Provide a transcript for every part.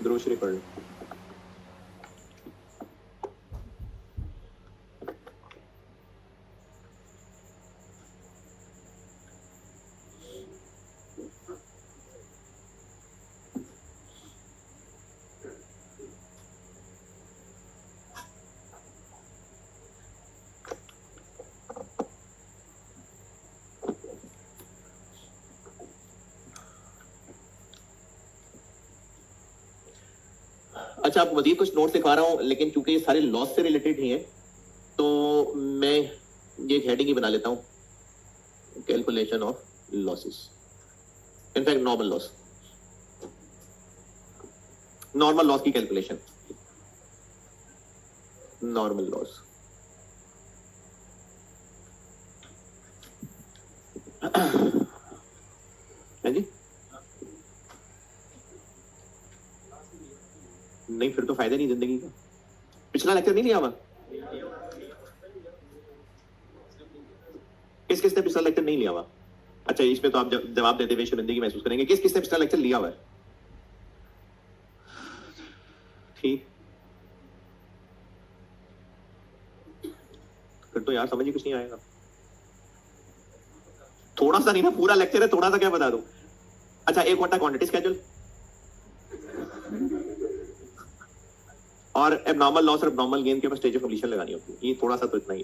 Grocery पढ़ लो। अच्छा, आपको मजीद कुछ नोट्स दिखा रहा हूँ, लेकिन चूंकि ये सारे लॉस से रिलेटेड ही है तो मैं ये एक हेडिंग ही बना लेता हूँ, calculation of losses, in fact normal loss, normal loss की कैलकुलेशन, नॉर्मल लॉस। है जी? नहीं, फिर तो फायदा नहीं जिंदगी का। पिछला लेक्चर नहीं लिया हुआ? किस किसने पिछला लेक्चर नहीं लिया हुआ? अच्छा, इसमें तो आप जवाब देते हुए शर्मिंदगी महसूस करेंगे। किस किसने पिछला लेक्चर लिया हुआ है? ठीक, फिर तो यार समझ ही कुछ नहीं आएगा। थोड़ा सा नहीं ना, पूरा लेक्चर है, थोड़ा सा क्या बता दूं। अच्छा, एक होता है क्वांटिटी स्केड्यूल और एबनॉर्मल लॉस और एबनॉर्मल गेन के ऊपर स्टेज ऑफ कंप्लीशन लगानी होती है। ये थोड़ा सा तो इतना ही।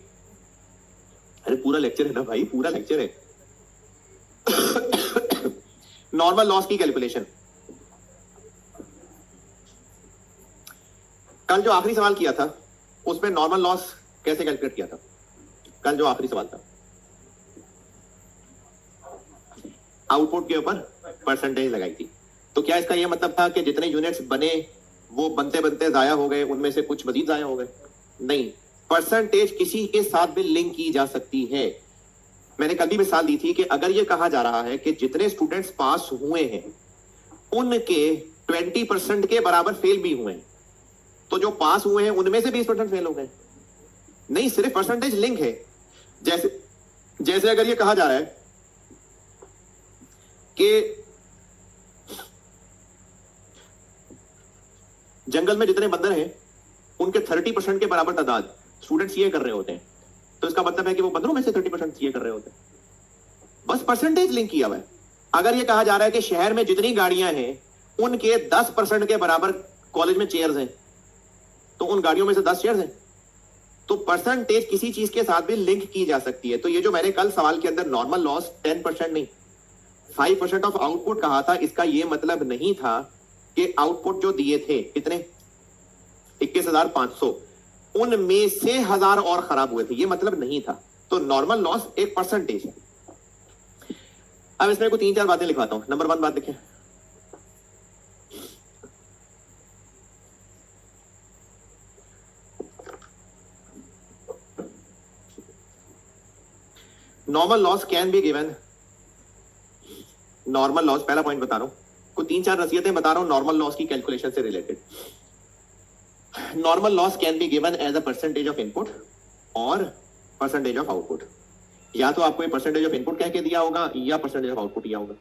अरे पूरा लेक्चर है ना भाई, पूरा लेक्चर है। नॉर्मल लॉस की कैलकुलेशन। कल जो आखिरी सवाल किया था उसमें नॉर्मल लॉस कैसे कैलकुलेट किया था? कल जो आखिरी सवाल था, आउटपुट के ऊपर परसेंटेज लगाई थी। तो क्या इसका यह मतलब था कि जितने यूनिट्स बने वो बनते बनते जाया हो गए, उनमें से कुछ मजीद जाया हो गए? नहीं, परसेंटेज किसी के साथ भी लिंक की जा सकती है। मैंने कल भी मिसाल दी थी कि अगर यह कहा जा रहा है कि जितने स्टूडेंट्स पास हुए हैं उनके 20% के बराबर फेल भी हुए हैं, तो जो पास हुए हैं उनमें से 20% फेल हो गए। नहीं, सिर्फ परसेंटेज लिंक है। जैसे जैसे अगर यह कहा जा रहा है कि जंगल में जितने बंदर हैं उनके 30% के बराबर तादाद स्टूडेंट्स ये कर रहे होते हैं, तो इसका मतलब है कि वो बंदरों में से 30% ये कर रहे होते हैं। बस परसेंटेज लिंक किया हुआ है। अगर ये कहा जा रहा है कि शहर में जितनी गाड़ियां हैं उनके 10% के बराबर कॉलेज में चेयर्स हैं, तो उन गाड़ियों में से 10 चेयर्स हैं, तो परसेंटेज किसी चीज के साथ भी लिंक की जा सकती है। तो ये जो मैंने कल सवाल के अंदर नॉर्मल लॉस 10% नहीं 5% ऑफ आउटपुट कहा था, इसका यह मतलब नहीं था कि आउटपुट जो दिए थे कितने 21,500 उनमें से 1000 और खराब हुए थे, यह मतलब नहीं था। तो नॉर्मल लॉस एक परसेंटेज है। अब इसमें कुछ 3-4 बातें लिखवाता हूं। नंबर 1 बात देखिए, normal loss can be given. Normal loss, पहला पॉइंट बता रहा हूं, कुछ 3-4 नसीहतें बता रहा हूं नॉर्मल लॉस की कैलकुलेशन से related. Normal loss can be given as a percentage of input और परसेंटेज ऑफ आउटपुट। या तो आपको ये परसेंटेज ऑफ इनपुट कह के दिया होगा या परसेंटेज ऑफ आउटपुट दिया होगा।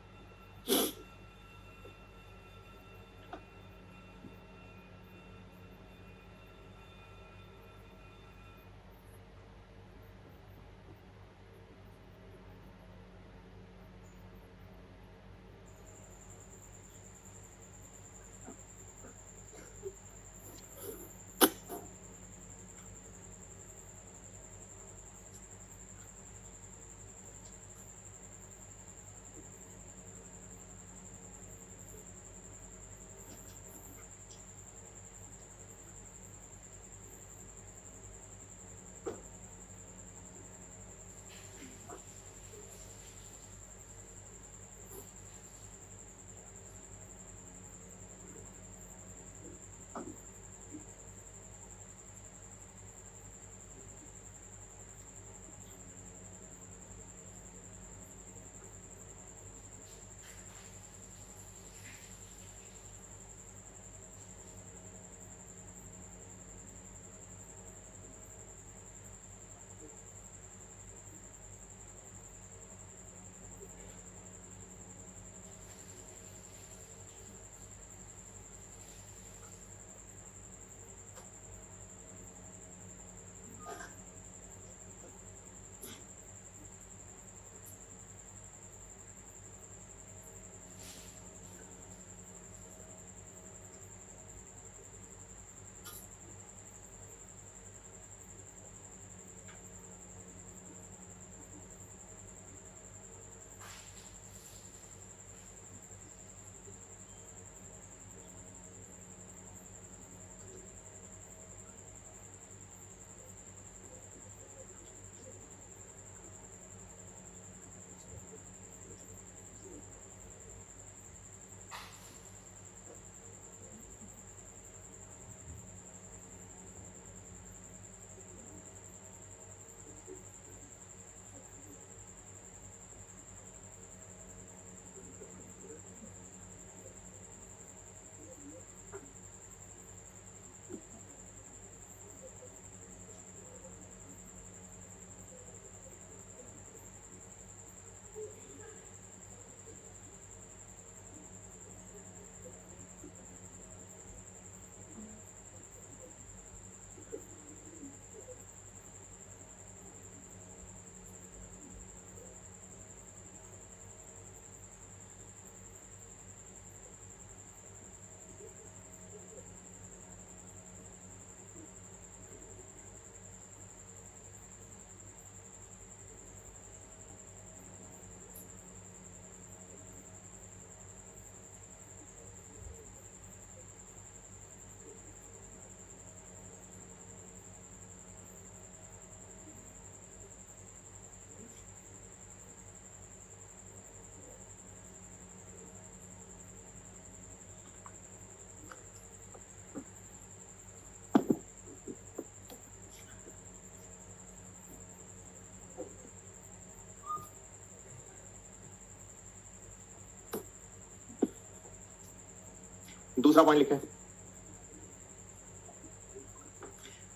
दूसरा पॉइंट लिखें।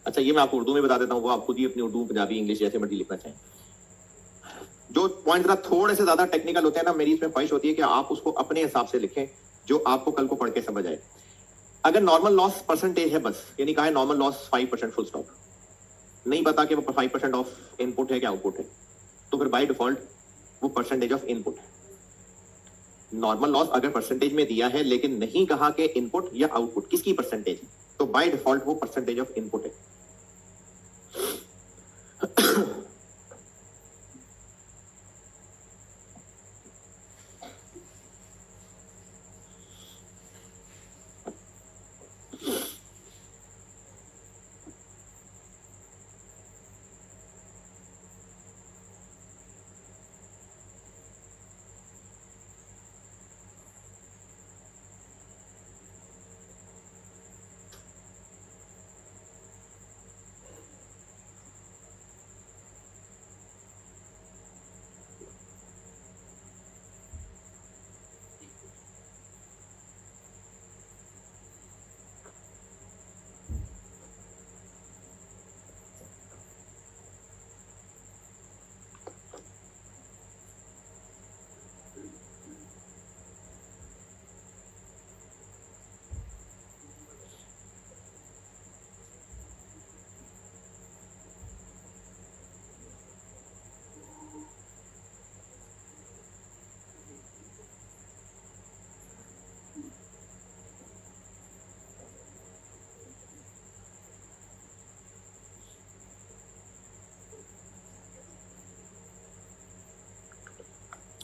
अच्छा, ये मैं आपको उर्दू में बता देता हूँ, वो आप खुद ही अपनी उर्दू, पंजाबी, इंग्लिश जैसे मर्जी लिखना चाहें। जो पॉइंट जरा थोड़े से ज्यादा टेक्निकल होते हैं ना, मेरी इसमें ख्वाहिश होती है कि आप उसको अपने हिसाब से लिखें जो आपको कल को पढ़ के समझ आए। अगर नॉर्मल लॉस परसेंटेज है बस, यानी कहा है नॉर्मल लॉस 5% फुल स्टॉप, नहीं पता कि वो 5% ऑफ इनपुट है क्या आउटपुट है, तो फिर बाय डिफॉल्ट वो परसेंटेज ऑफ इनपुट है। नॉर्मल लॉस अगर परसेंटेज में दिया है लेकिन नहीं कहा कि इनपुट या आउटपुट किसकी परसेंटेज, तो बाय डिफॉल्ट वो परसेंटेज ऑफ इनपुट है।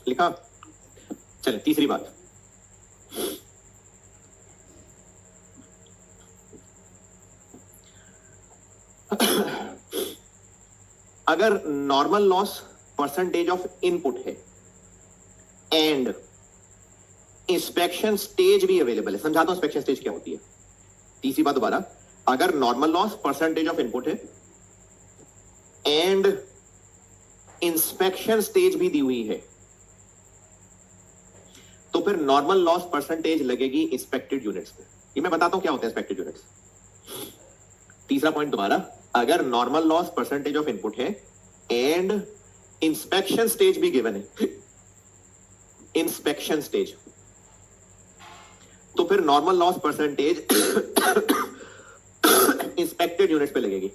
लिखा। चलिए तीसरी बात, अगर normal loss percentage of input है एंड इंस्पेक्शन स्टेज भी अवेलेबल है, समझाता हूं इंस्पेक्शन स्टेज क्या होती है। तीसरी बात दोबारा, अगर normal loss percentage of input है एंड इंस्पेक्शन स्टेज भी दी हुई है, तो फिर नॉर्मल लॉस परसेंटेज लगेगी इंस्पेक्टेड यूनिट्स में। ये मैं बताता हूं क्या होता है इंस्पेक्टेड यूनिट्स। तीसरा पॉइंट दोबारा, अगर normal loss percentage of input है एंड इंस्पेक्शन स्टेज भी गिवन है, इंस्पेक्शन स्टेज, तो फिर normal loss percentage inspected units पे लगेगी।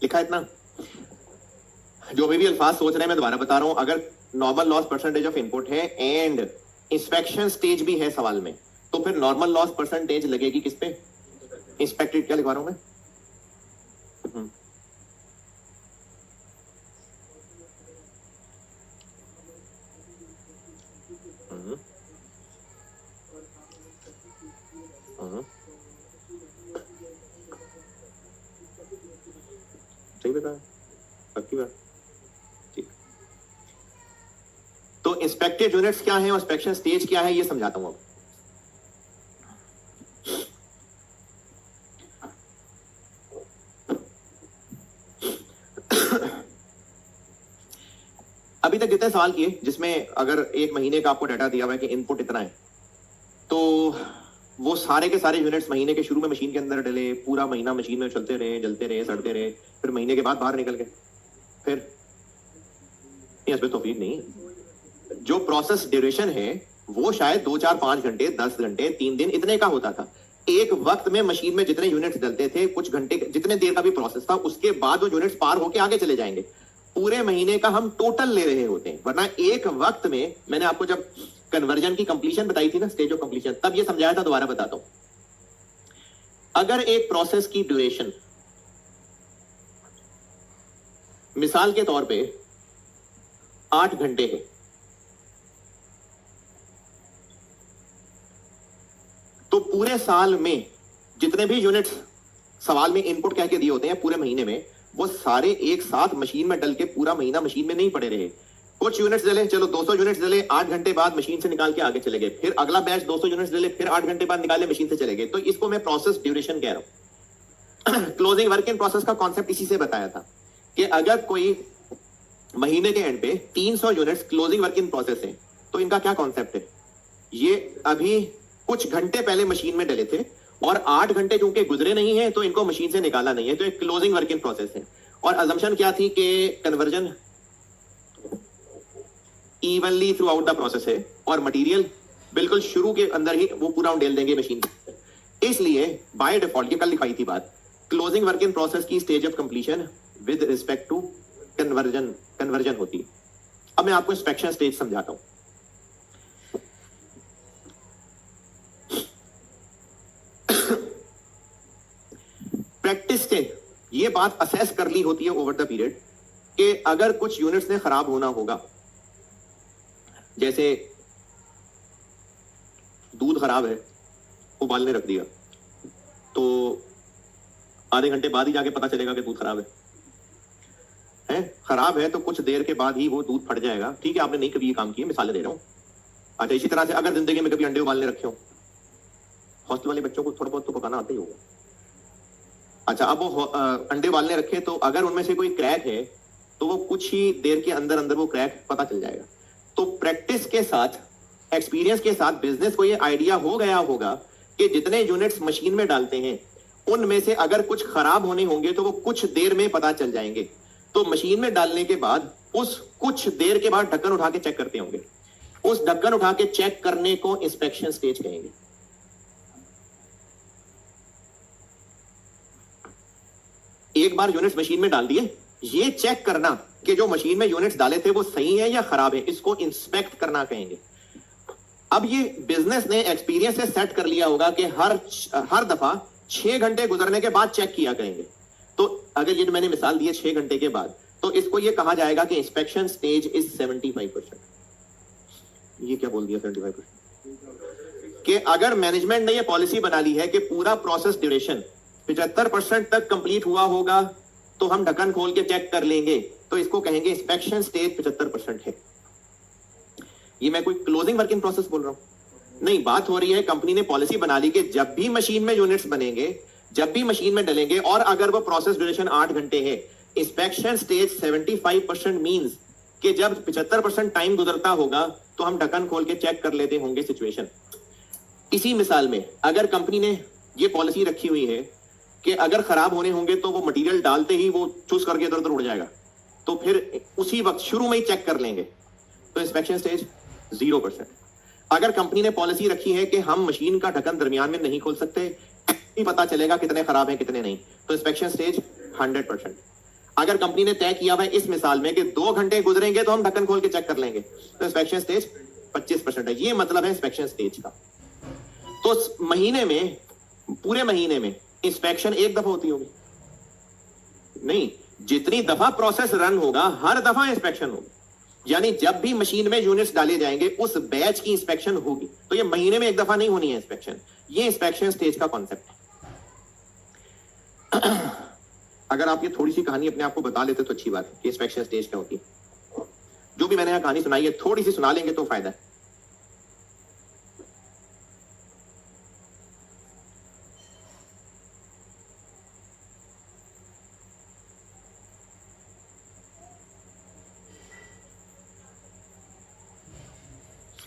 लिखा इतना, जो भी अल्फाज सोच रहे हैं मैं दोबारा बता रहा हूं। अगर normal loss percentage of input है एंड इंस्पेक्शन स्टेज भी है सवाल में, तो फिर नॉर्मल लॉस परसेंटेज लगेगी किस पे, इंस्पेक्टेड। क्या लिखवा रहा हूं मैं, सही बता, पक्की बात, ठीक। तो इंस्पेक्टेड यूनिट्स क्या है और इंस्पेक्शन स्टेज क्या है, ये समझाता हूं अब। अभी तक जितने सवाल किए जिसमें अगर एक महीने का आपको डाटा दिया हुआ है कि इनपुट इतना है, तो वो सारे के सारे यूनिट्स महीने के शुरू में मशीन के अंदर डले, पूरा महीना मशीन में चलते रहे, जलते रहे, सड़ते रहे, फिर महीने के बाद बाहर निकल गए, फिर इसमें तौफीक नहीं है। जो प्रोसेस ड्यूरेशन है वो शायद 2 4 5 घंटे, 10 घंटे, 3 दिन इतने का होता था। एक वक्त में मशीन में जितने यूनिट्स डलते थे, कुछ घंटे जितने देर का भी प्रोसेस था, उसके बाद वो यूनिट्स पार होके आगे चले जाएंगे। पूरे महीने का हम टोटल ले रहे होते हैं, वरना एक वक्त में मैंने आपको जब कन्वर्जन की कंप्लीशन बताई थी ना, स्टेज ऑफ कंप्लीशन, तब ये समझाया था, दोबारा बताता हूं। अगर एक प्रोसेस की ड्यूरेशन मिसाल के तौर पे 8 घंटे है, तो पूरे साल में जितने भी यूनिट्स सवाल में इनपुट कह के दिए होते हैं पूरे महीने में, वो सारे एक साथ मशीन में डल के पूरा महीना मशीन में नहीं पड़े रहे। कुछ यूनिट्स डले, चलो 200 यूनिट्स डले, 8 घंटे बाद मशीन से निकाल के आगे चले गए, फिर अगला बैच 200 यूनिट्स डले, फिर 8 घंटे बाद निकाले मशीन से चले गए। तो इसको मैं प्रोसेस ड्यूरेशन कह रहा हूं। क्लोजिंग वर्क इन प्रोसेस का कॉन्सेप्ट इसी से बताया था कि अगर कोई महीने के एंड पे 300 units closing work in process है, तो इनका क्या कॉन्सेप्ट है, ये अभी कुछ घंटे पहले मशीन में डले थे और 8 घंटे चूंकि गुजरे नहीं है तो इनको मशीन से निकाला नहीं है, तो एक क्लोजिंग वर्क इन प्रोसेस है। और अजम्पशन क्या थी कि conversion evenly through out the process है और मटेरियल बिल्कुल शुरू के अंदर ही वो पूरा उंडेल देंगे मशीन। इसलिए बाय डिफॉल्ट, ये कल लिखाई थी बात, क्लोजिंग वर्क इन प्रोसेस की stage of completion with respect to conversion होती है। अब मैं आपको इंस्पेक्शन स्टेज समझाता हूं। प्रैक्टिस से ये बात असेस कर ली होती है ओवर द पीरियड कि अगर कुछ यूनिट्स ने खराब होना होगा, जैसे दूध खराब है, उबालने रख दिया, तो आधे घंटे बाद ही जाके पता चलेगा कि दूध खराब है खराब है, तो कुछ देर के बाद ही वो दूध फट जाएगा। ठीक है, आपने नहीं कभी ये काम किया, मिसालें दे रहा हूं। अच्छा, इसी तरह से अगर जिंदगी में कभी अंडे उबालने रखे हो, हॉस्टल वाले बच्चों को थोड़ा बहुत तो पकाना आता ही होगा। अच्छा, अब वो अंडे उबालने रखे, तो अगर उनमें से कोई क्रैक है तो वो कुछ ही देर के अंदर अंदर वो क्रैक पता चल जाएगा। तो प्रैक्टिस के साथ, एक्सपीरियंस के साथ बिजनेस को ये आइडिया हो गया होगा कि जितने यूनिट्स मशीन में डालते हैं उनमें से अगर कुछ खराब होने होंगे तो वो कुछ देर में पता चल जाएंगे। तो मशीन में डालने के बाद उस कुछ देर के बाद ढक्कन उठा के चेक करते होंगे। उस ढक्कन उठा के चेक करने को इंस्पेक्शन स्टेज कहेंगे। एक बार यूनिट्स मशीन में डाल दिए, ये चेक करना कि जो मशीन में यूनिट्स डाले थे वो सही है या खराब है, इसको इंस्पेक्ट करना कहेंगे। अब ये बिजनेस ने एक्सपीरियंस से सेट कर लिया होगा कि हर दफा 6 घंटे गुजरने के बाद चेक किया करेंगे। तो अगर ये जो मैंने मिसाल दी है 6 घंटे के बाद, तो इसको ये कहा जाएगा कि इंस्पेक्शन स्टेज इज 75%। ये क्या बोल दिया 75%? कि अगर मैनेजमेंट ने ये पॉलिसी बना ली है कि पूरा प्रोसेस ड्यूरेशन 75% तक कंप्लीट हुआ होगा तो हम ढक्कन खोल के चेक कर लेंगे, तो इसको कहेंगे इंस्पेक्शन स्टेज 75% है। ये मैं कोई क्लोजिंग वर्क इन प्रोसेस बोल रहा हूं नहीं, बात हो रही है कंपनी ने पॉलिसी बना ली कि जब भी मशीन में यूनिट्स बनेंगे, जब भी मशीन में डलेंगे और अगर वो प्रोसेस ड्यूरेशन 8 घंटे है, इंस्पेक्शन स्टेज 75% मींस कि जब 75% टाइम गुजरता होगा तो हम ढक्कन खोल के चेक कर लेते होंगे सिचुएशन। इसी मिसाल में अगर कंपनी ने ये पॉलिसी रखी हुई है कि अगर खराब होने होंगे तो वो मटेरियल डालते ही वो चूस करके इधर उधर उड़ जाएगा, तो फिर उसी वक्त शुरू में ही चेक कर लेंगे, तो इंस्पेक्शन स्टेज 0%। अगर कंपनी ने पॉलिसी रखी है कि हम मशीन का ढक्कन दरमियान में नहीं खोल सकते, नहीं पता चलेगा कितने खराब हैं कितने नहीं, तो इंस्पेक्शन स्टेज 100%। अगर कंपनी ने तय किया हुआ है इस मिसाल में कि 2 घंटे गुजरेंगे तो हम ढक्कन खोल के चेक कर लेंगे, तो इंस्पेक्शन स्टेज 25% है। ये मतलब है इंस्पेक्शन स्टेज का। तो महीने में, पूरे महीने में इंस्पेक्शन एक दफा होती होगी नहीं, जितनी दफा प्रोसेस रन होगा हर दफा इंस्पेक्शन होगी। यानी जब भी मशीन में यूनिट्स डाले जाएंगे उस बैच की इंस्पेक्शन होगी। तो ये महीने में एक दफा नहीं होनी है इंस्पेक्शन, ये इंस्पेक्शन स्टेज का कॉन्सेप्ट है। अगर आप ये थोड़ी सी कहानी अपने आप को बता लेते तो अच्छी बात है कि इंस्पेक्शन स्टेज क्या होती है। जो भी मैंने यहां कहानी सुनाई है थोड़ी सी सुना लेंगे तो फायदा है।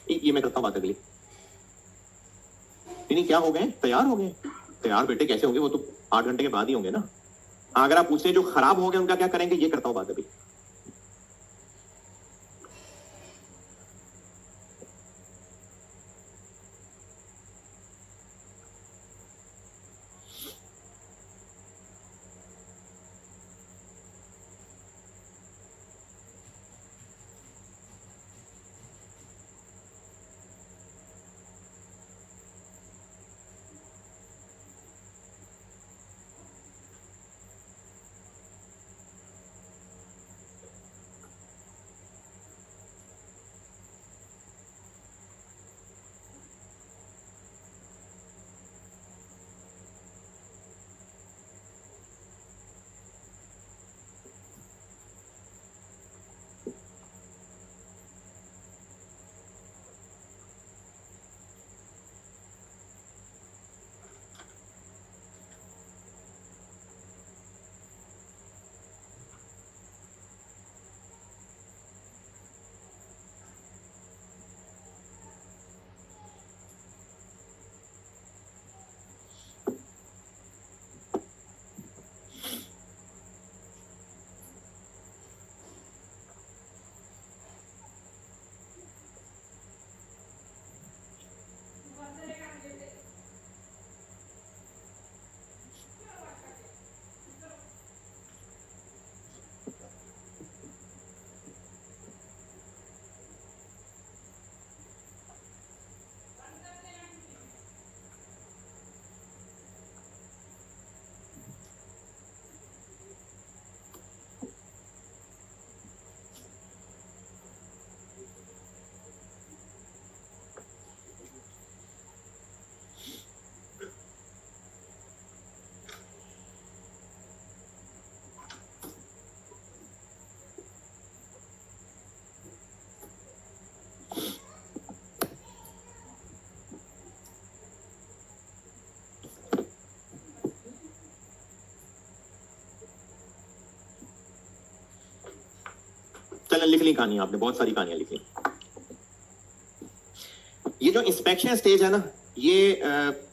ये मैं करता हूँ बात अगली। नहीं क्या हो गए, तैयार हो गए? तैयार बेटे कैसे होंगे, वो तो 8 घंटे के बाद ही होंगे ना। अगर आप पूछते हैं जो खराब हो गए उनका क्या करेंगे, ये करता हूं बात अभी। चलो लिख ली कहानी, आपने बहुत सारी कहानियां लिखी। ये जो इंस्पेक्शन स्टेज है ना, ये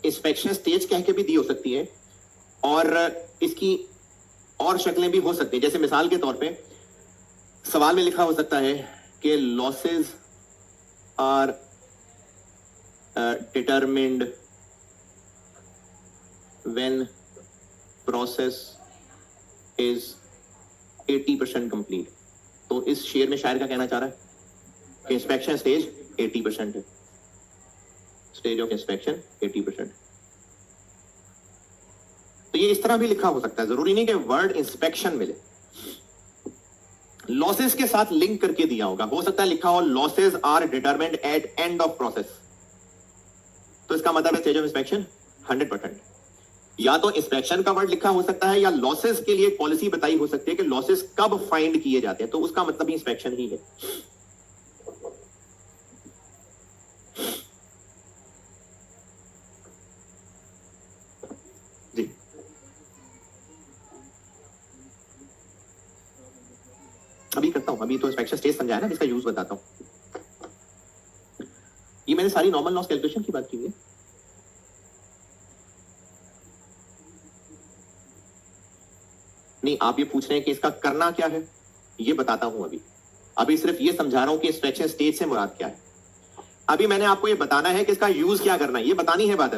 इंस्पेक्शन स्टेज कह के भी दी हो सकती है और इसकी और शक्लें भी हो सकती है। जैसे मिसाल के तौर पे सवाल में लिखा हो सकता है कि losses are determined when process is 80% complete. तो इस शेर में शायर का कहना चाह रहा है कि इंस्पेक्शन स्टेज 80% है, स्टेज ऑफ इंस्पेक्शन 80%। तो ये इस तरह भी लिखा हो सकता है, जरूरी नहीं कि वर्ड इंस्पेक्शन मिले। लॉसेस के साथ लिंक करके दिया होगा, हो सकता है लिखा हो losses are determined at end of process, तो इसका मतलब है स्टेज ऑफ इंस्पेक्शन 100%। या तो इंस्पेक्शन का वर्ड लिखा हो सकता है या लॉसेस के लिए पॉलिसी बताई हो सकती है कि लॉसेस कब फाइंड किए जाते हैं, तो उसका मतलब ही इंस्पेक्शन ही है। जी अभी करता हूं, अभी तो इंस्पेक्शन स्टेज समझाया ना, इसका यूज बताता हूं। ये मैंने सारी नॉर्मल लॉस कैलकुलेशन की बात की है। नहीं आप ये पूछ रहे हैं कि इसका करना क्या है, ये बताता हूं। अभी सिर्फ ये समझा रहा हूं कि इंस्पेक्शन स्टेज से मुराद क्या है। अभी मैंने आपको ये बताना है कि इसका यूज क्या करना है, ये बतानी है बात।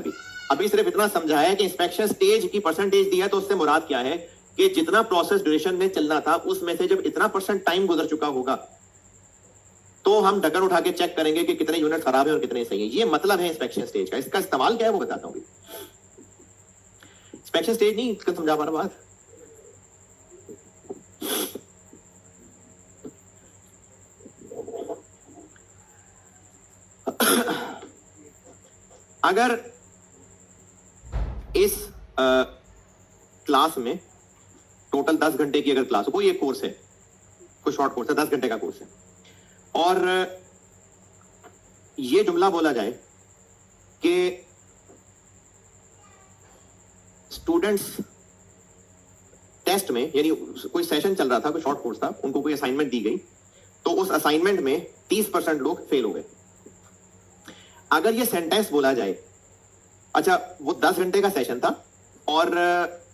अभी सिर्फ इतना समझाया है कि इंस्पेक्शन स्टेज की परसेंटेज दिया है, तो उससे मुराद क्या है कि जितना प्रोसेस ड्यूरेशन में चलना था उसमें से जब इतना % टाइम गुजर चुका होगा तो हम ढक्कन उठा के चेक करेंगे कि कितने यूनिट खराब है और कितने सही है। ये मतलब है इंस्पेक्शन स्टेज का। इसका इस्तेमाल क्या है वो बताता हूं। इंस्पेक्शन स्टेज नहीं समझा पा रहा बात। अगर इस क्लास में टोटल 10 घंटे की अगर क्लास हो, कोई एक कोर्स है, कोई शॉर्ट कोर्स है, 10 घंटे का कोर्स है, और ये जुमला बोला जाए कि स्टूडेंट्स टेस्ट में, यानी कोई सेशन चल रहा था, कोई शॉर्ट कोर्स था, उनको कोई असाइनमेंट दी गई, तो उस असाइनमेंट में 30% लोग फेल हो गए। अगर ये सेंटेंस बोला जाए, अच्छा वो 10 घंटे का सेशन था और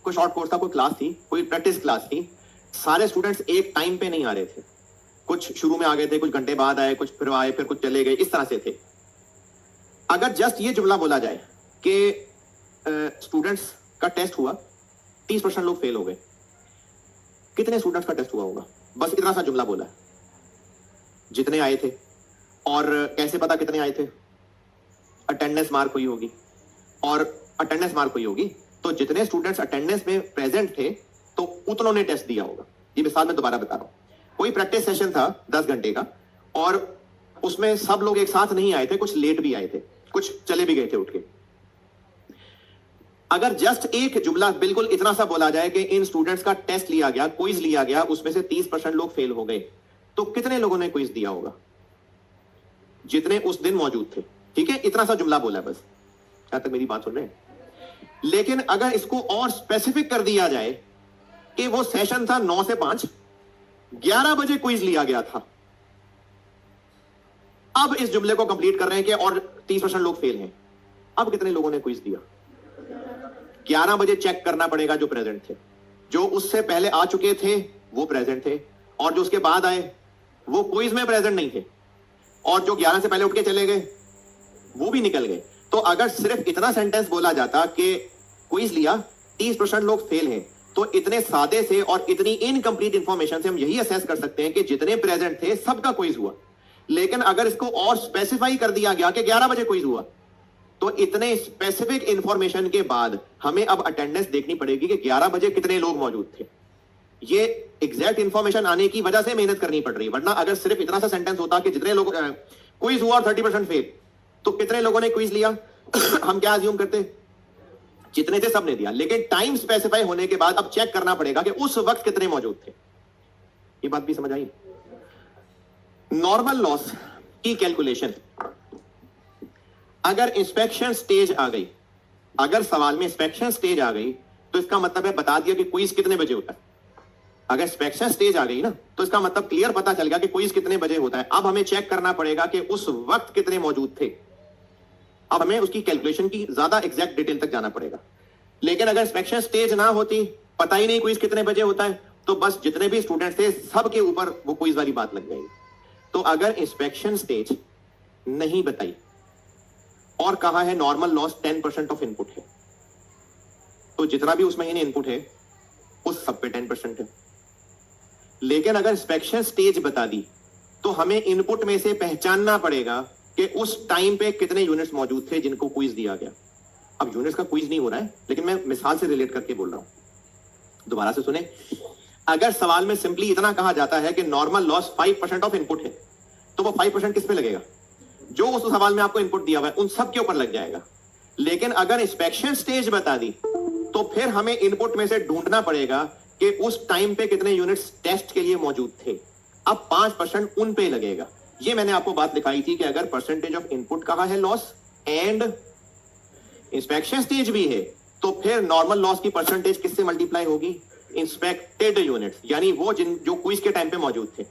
कोई शॉर्ट कोर्स था, कोई क्लास थी, कोई प्रैक्टिस क्लास थी, सारे स्टूडेंट्स एक टाइम पे नहीं आ रहे थे, कुछ शुरू में आ गए थे, कुछ घंटे बाद आए, कुछ फिर आए, फिर कुछ चले गए, इस तरह से थे। अगर जस्ट ये जुमला बोला जाए कि स्टूडेंट्स का टेस्ट हुआ, 30% लोग फेल हो गए, कितने स्टूडेंट्स का टेस्ट हुआ होगा? बस इतना सा जुमला बोला, जितने आए थे। और कैसे पता कितने आए थे? अटेंडेंस मार्क हुई होगी, और अटेंडेंस मार्क हुई होगी तो जितने स्टूडेंट्स अटेंडेंस में प्रेजेंट थे तो उतनों ने टेस्ट दिया होगा। ये मिसाल मैं दोबारा बता रहा हूं। कोई प्रैक्टिस सेशन था 10 घंटे का और उसमें सब लोग एक साथ नहीं आए थे, कुछ लेट भी आए थे, कुछ चले भी गए थे उठ के। अगर जस्ट एक जुमला बिल्कुल इतना सा बोला जाए कि इन स्टूडेंट्स का टेस्ट लिया गया, क्विज लिया गया, उसमें से 30% लोग फेल हो गए, तो कितने लोगों ने क्विज दिया होगा? जितने उस दिन मौजूद थे। ठीक है, इतना सा जुमला बोला बस। क्या तक मेरी बात सुन रहे हैं? लेकिन अगर इसको और स्पेसिफिक कर दिया जाए कि वो सेशन था 9 से 5, 11 बजे क्विज लिया गया था, अब इस जुमले को कंप्लीट कर रहे हैं कि और 30% लोग फेल हैं, अब कितने लोगों ने क्विज दिया? 11 बजे चेक करना पड़ेगा जो प्रेजेंट थे, जो उससे पहले आ चुके थे वो प्रेजेंट थे, और जो उसके बाद आए वो क्विज में प्रेजेंट नहीं थे, और जो 11 से पहले उठ के चले गए वो भी निकल गए। तो अगर सिर्फ इतना सेंटेंस बोला जाता कि क्विज लिया, 30% लोग फेल हैं, तो इतने सादे से और इतनी इनकम्प्लीट इंफॉर्मेशन से हम यही असेस कर सकते हैं कि जितने प्रेजेंट थे सबका क्विज हुआ। लेकिन अगर इसको और स्पेसिफाई कर दिया गया कि 11 बजे क्विज हुआ, तो इतने स्पेसिफिक इंफॉर्मेशन के बाद हमें अब अटेंडेंस देखनी पड़ेगी कि 11 बजे कितने लोग मौजूद थे। ये एग्जैक्ट इंफॉर्मेशन आने की वजह से मेहनत करनी पड़ रही है, वरना अगर सिर्फ इतना सा सेंटेंस होता कि जितने लोग क्विज हुआ और 30% फेल, तो कितने लोगों ने क्विज लिया? हम क्या अज्यूम करते? जितने थे सबने दिया। लेकिन टाइम स्पेसिफाई होने के बाद अब चेक करना पड़ेगा कि उस वक्त कितने मौजूद थे। ये बात भी समझ आई? नॉर्मल लॉस की कैलकुलेशन, अगर इंस्पेक्शन स्टेज आ गई, अगर सवाल में इंस्पेक्शन स्टेज आ गई, तो इसका मतलब है बता दिया कि क्विज कितने बजे होता है। अगर इंस्पेक्शन स्टेज आ गई ना, तो इसका मतलब क्लियर पता चल गया कि क्विज कितने बजे होता है। अब हमें चेक करना पड़ेगा कि उस वक्त कितने मौजूद थे। अब हमें उसकी कैलकुलेशन की ज्यादा एग्जैक्ट डिटेल तक जाना पड़ेगा। लेकिन अगर इंस्पेक्शन स्टेज ना होती, पता ही नहीं क्विज कितने बजे होता है, तो बस जितने भी स्टूडेंट्स थे सबके ऊपर वो क्विज वाली बात लग जाएगी। तो अगर इंस्पेक्शन स्टेज नहीं बताई और कहा है नॉर्मल लॉस 10% ऑफ इनपुट है, तो जितना भी उस महीने इनपुट है उस सब पे 10% है। लेकिन अगर इंस्पेक्शन स्टेज बता दी, तो हमें इनपुट में से पहचानना पड़ेगा कि उस टाइम पे कितने यूनिट्स मौजूद थे जिनको क्विज दिया गया। अब यूनिट्स का क्विज नहीं हो रहा है, लेकिन मैं मिसाल से रिलेट करके बोल रहा हूं। दोबारा से सुने, अगर सवाल में सिंपली इतना कहा जाता है कि नॉर्मल लॉस 5% ऑफ इनपुट है, तो वो 5% किस पे लगेगा? जो उस सवाल में आपको इनपुट दिया हुआ है उन सब के ऊपर लग जाएगा। लेकिन अगर इंस्पेक्शन स्टेज बता दी, तो फिर हमें इनपुट में से ढूंढना पड़ेगा कि उस टाइम पे कितने यूनिट्स टेस्ट के लिए मौजूद थे। अब 5% उन पे लगेगा। ये मैंने आपको बात दिखाई थी कि अगर परसेंटेज ऑफ इनपुट कहा है लॉस एंड इंस्पेक्शन स्टेज भी है, तो फिर नॉर्मल लॉस की परसेंटेज किससे मल्टीप्लाई होगी? इंस्पेक्टेड यूनिट्स, यानी वो जो क्विज के टाइम पे मौजूद थे।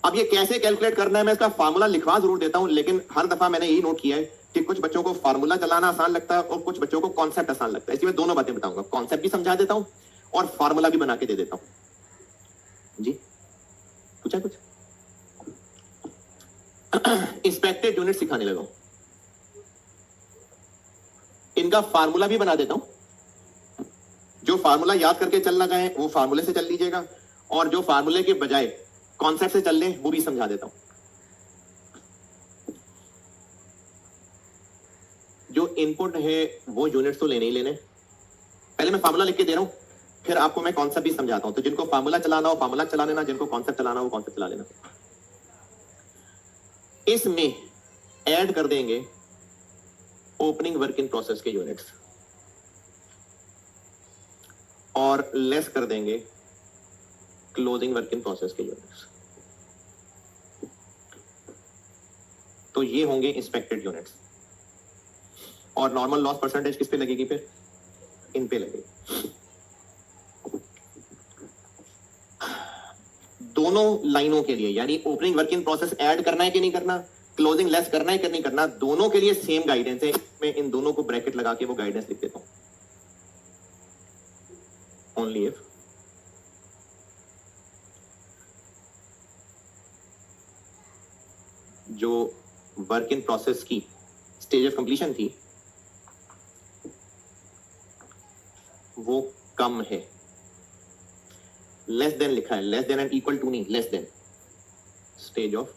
अब ये कैसे कैलकुलेट करना है, मैं इसका फार्मूला लिखवा जरूर देता हूं, लेकिन हर दफा मैंने यही नोट किया है कि कुछ बच्चों को फार्मूला चलाना आसान लगता है और कुछ बच्चों को कॉन्सेप्ट आसान लगता है। इसलिए मैं दोनों बातें बताऊंगा, कॉन्सेप्ट भी समझा देता हूं और फार्मूला भी बना के दे देता हूं। जी पूछा कुछ? इंस्पेक्टेड यूनिट सिखाने लगा हूं, इनका फार्मूला भी बना देता हूं। जो फार्मूला याद करके चलना चाहे वो फार्मूले से चल लीजिएगा, और जो फार्मूले के बजाय कॉन्सेप्ट से चल लें वो भी समझा देता हूं। जो इनपुट है वो यूनिट्स तो लेने ही लेने। पहले मैं फार्मूला लिख के दे रहा हूं, फिर आपको मैं कॉन्सेप्ट भी समझाता हूं। तो जिनको फार्मूला चलाना हो फार्मूला चला लेना, जिनको कॉन्सेप्ट चलाना हो कॉन्सेप्ट चला लेना। इसमें ऐड कर देंगे ओपनिंग वर्क इन प्रोसेस के यूनिट्स और लेस कर देंगे क्लोजिंग वर्क इन प्रोसेस के यूनिट्स। तो ये होंगे इंस्पेक्टेड यूनिट्स। और नॉर्मल लॉस परसेंटेज किस पे लगेगी? फिर इन पे लगेगी। दोनों लाइनों के लिए, यानी opening work in process add करना है कि नहीं करना, क्लोजिंग लेस करना है कि नहीं करना, दोनों के लिए सेम गाइडेंस है। मैं इन दोनों को ब्रैकेट लगा के वो गाइडेंस लिख देता हूं। ओनली इफ जो वर्क इन प्रोसेस की स्टेज ऑफ कंप्लीशन थी वो कम है, लेस देन लिखा है, less than and equal to नहीं, less than stage of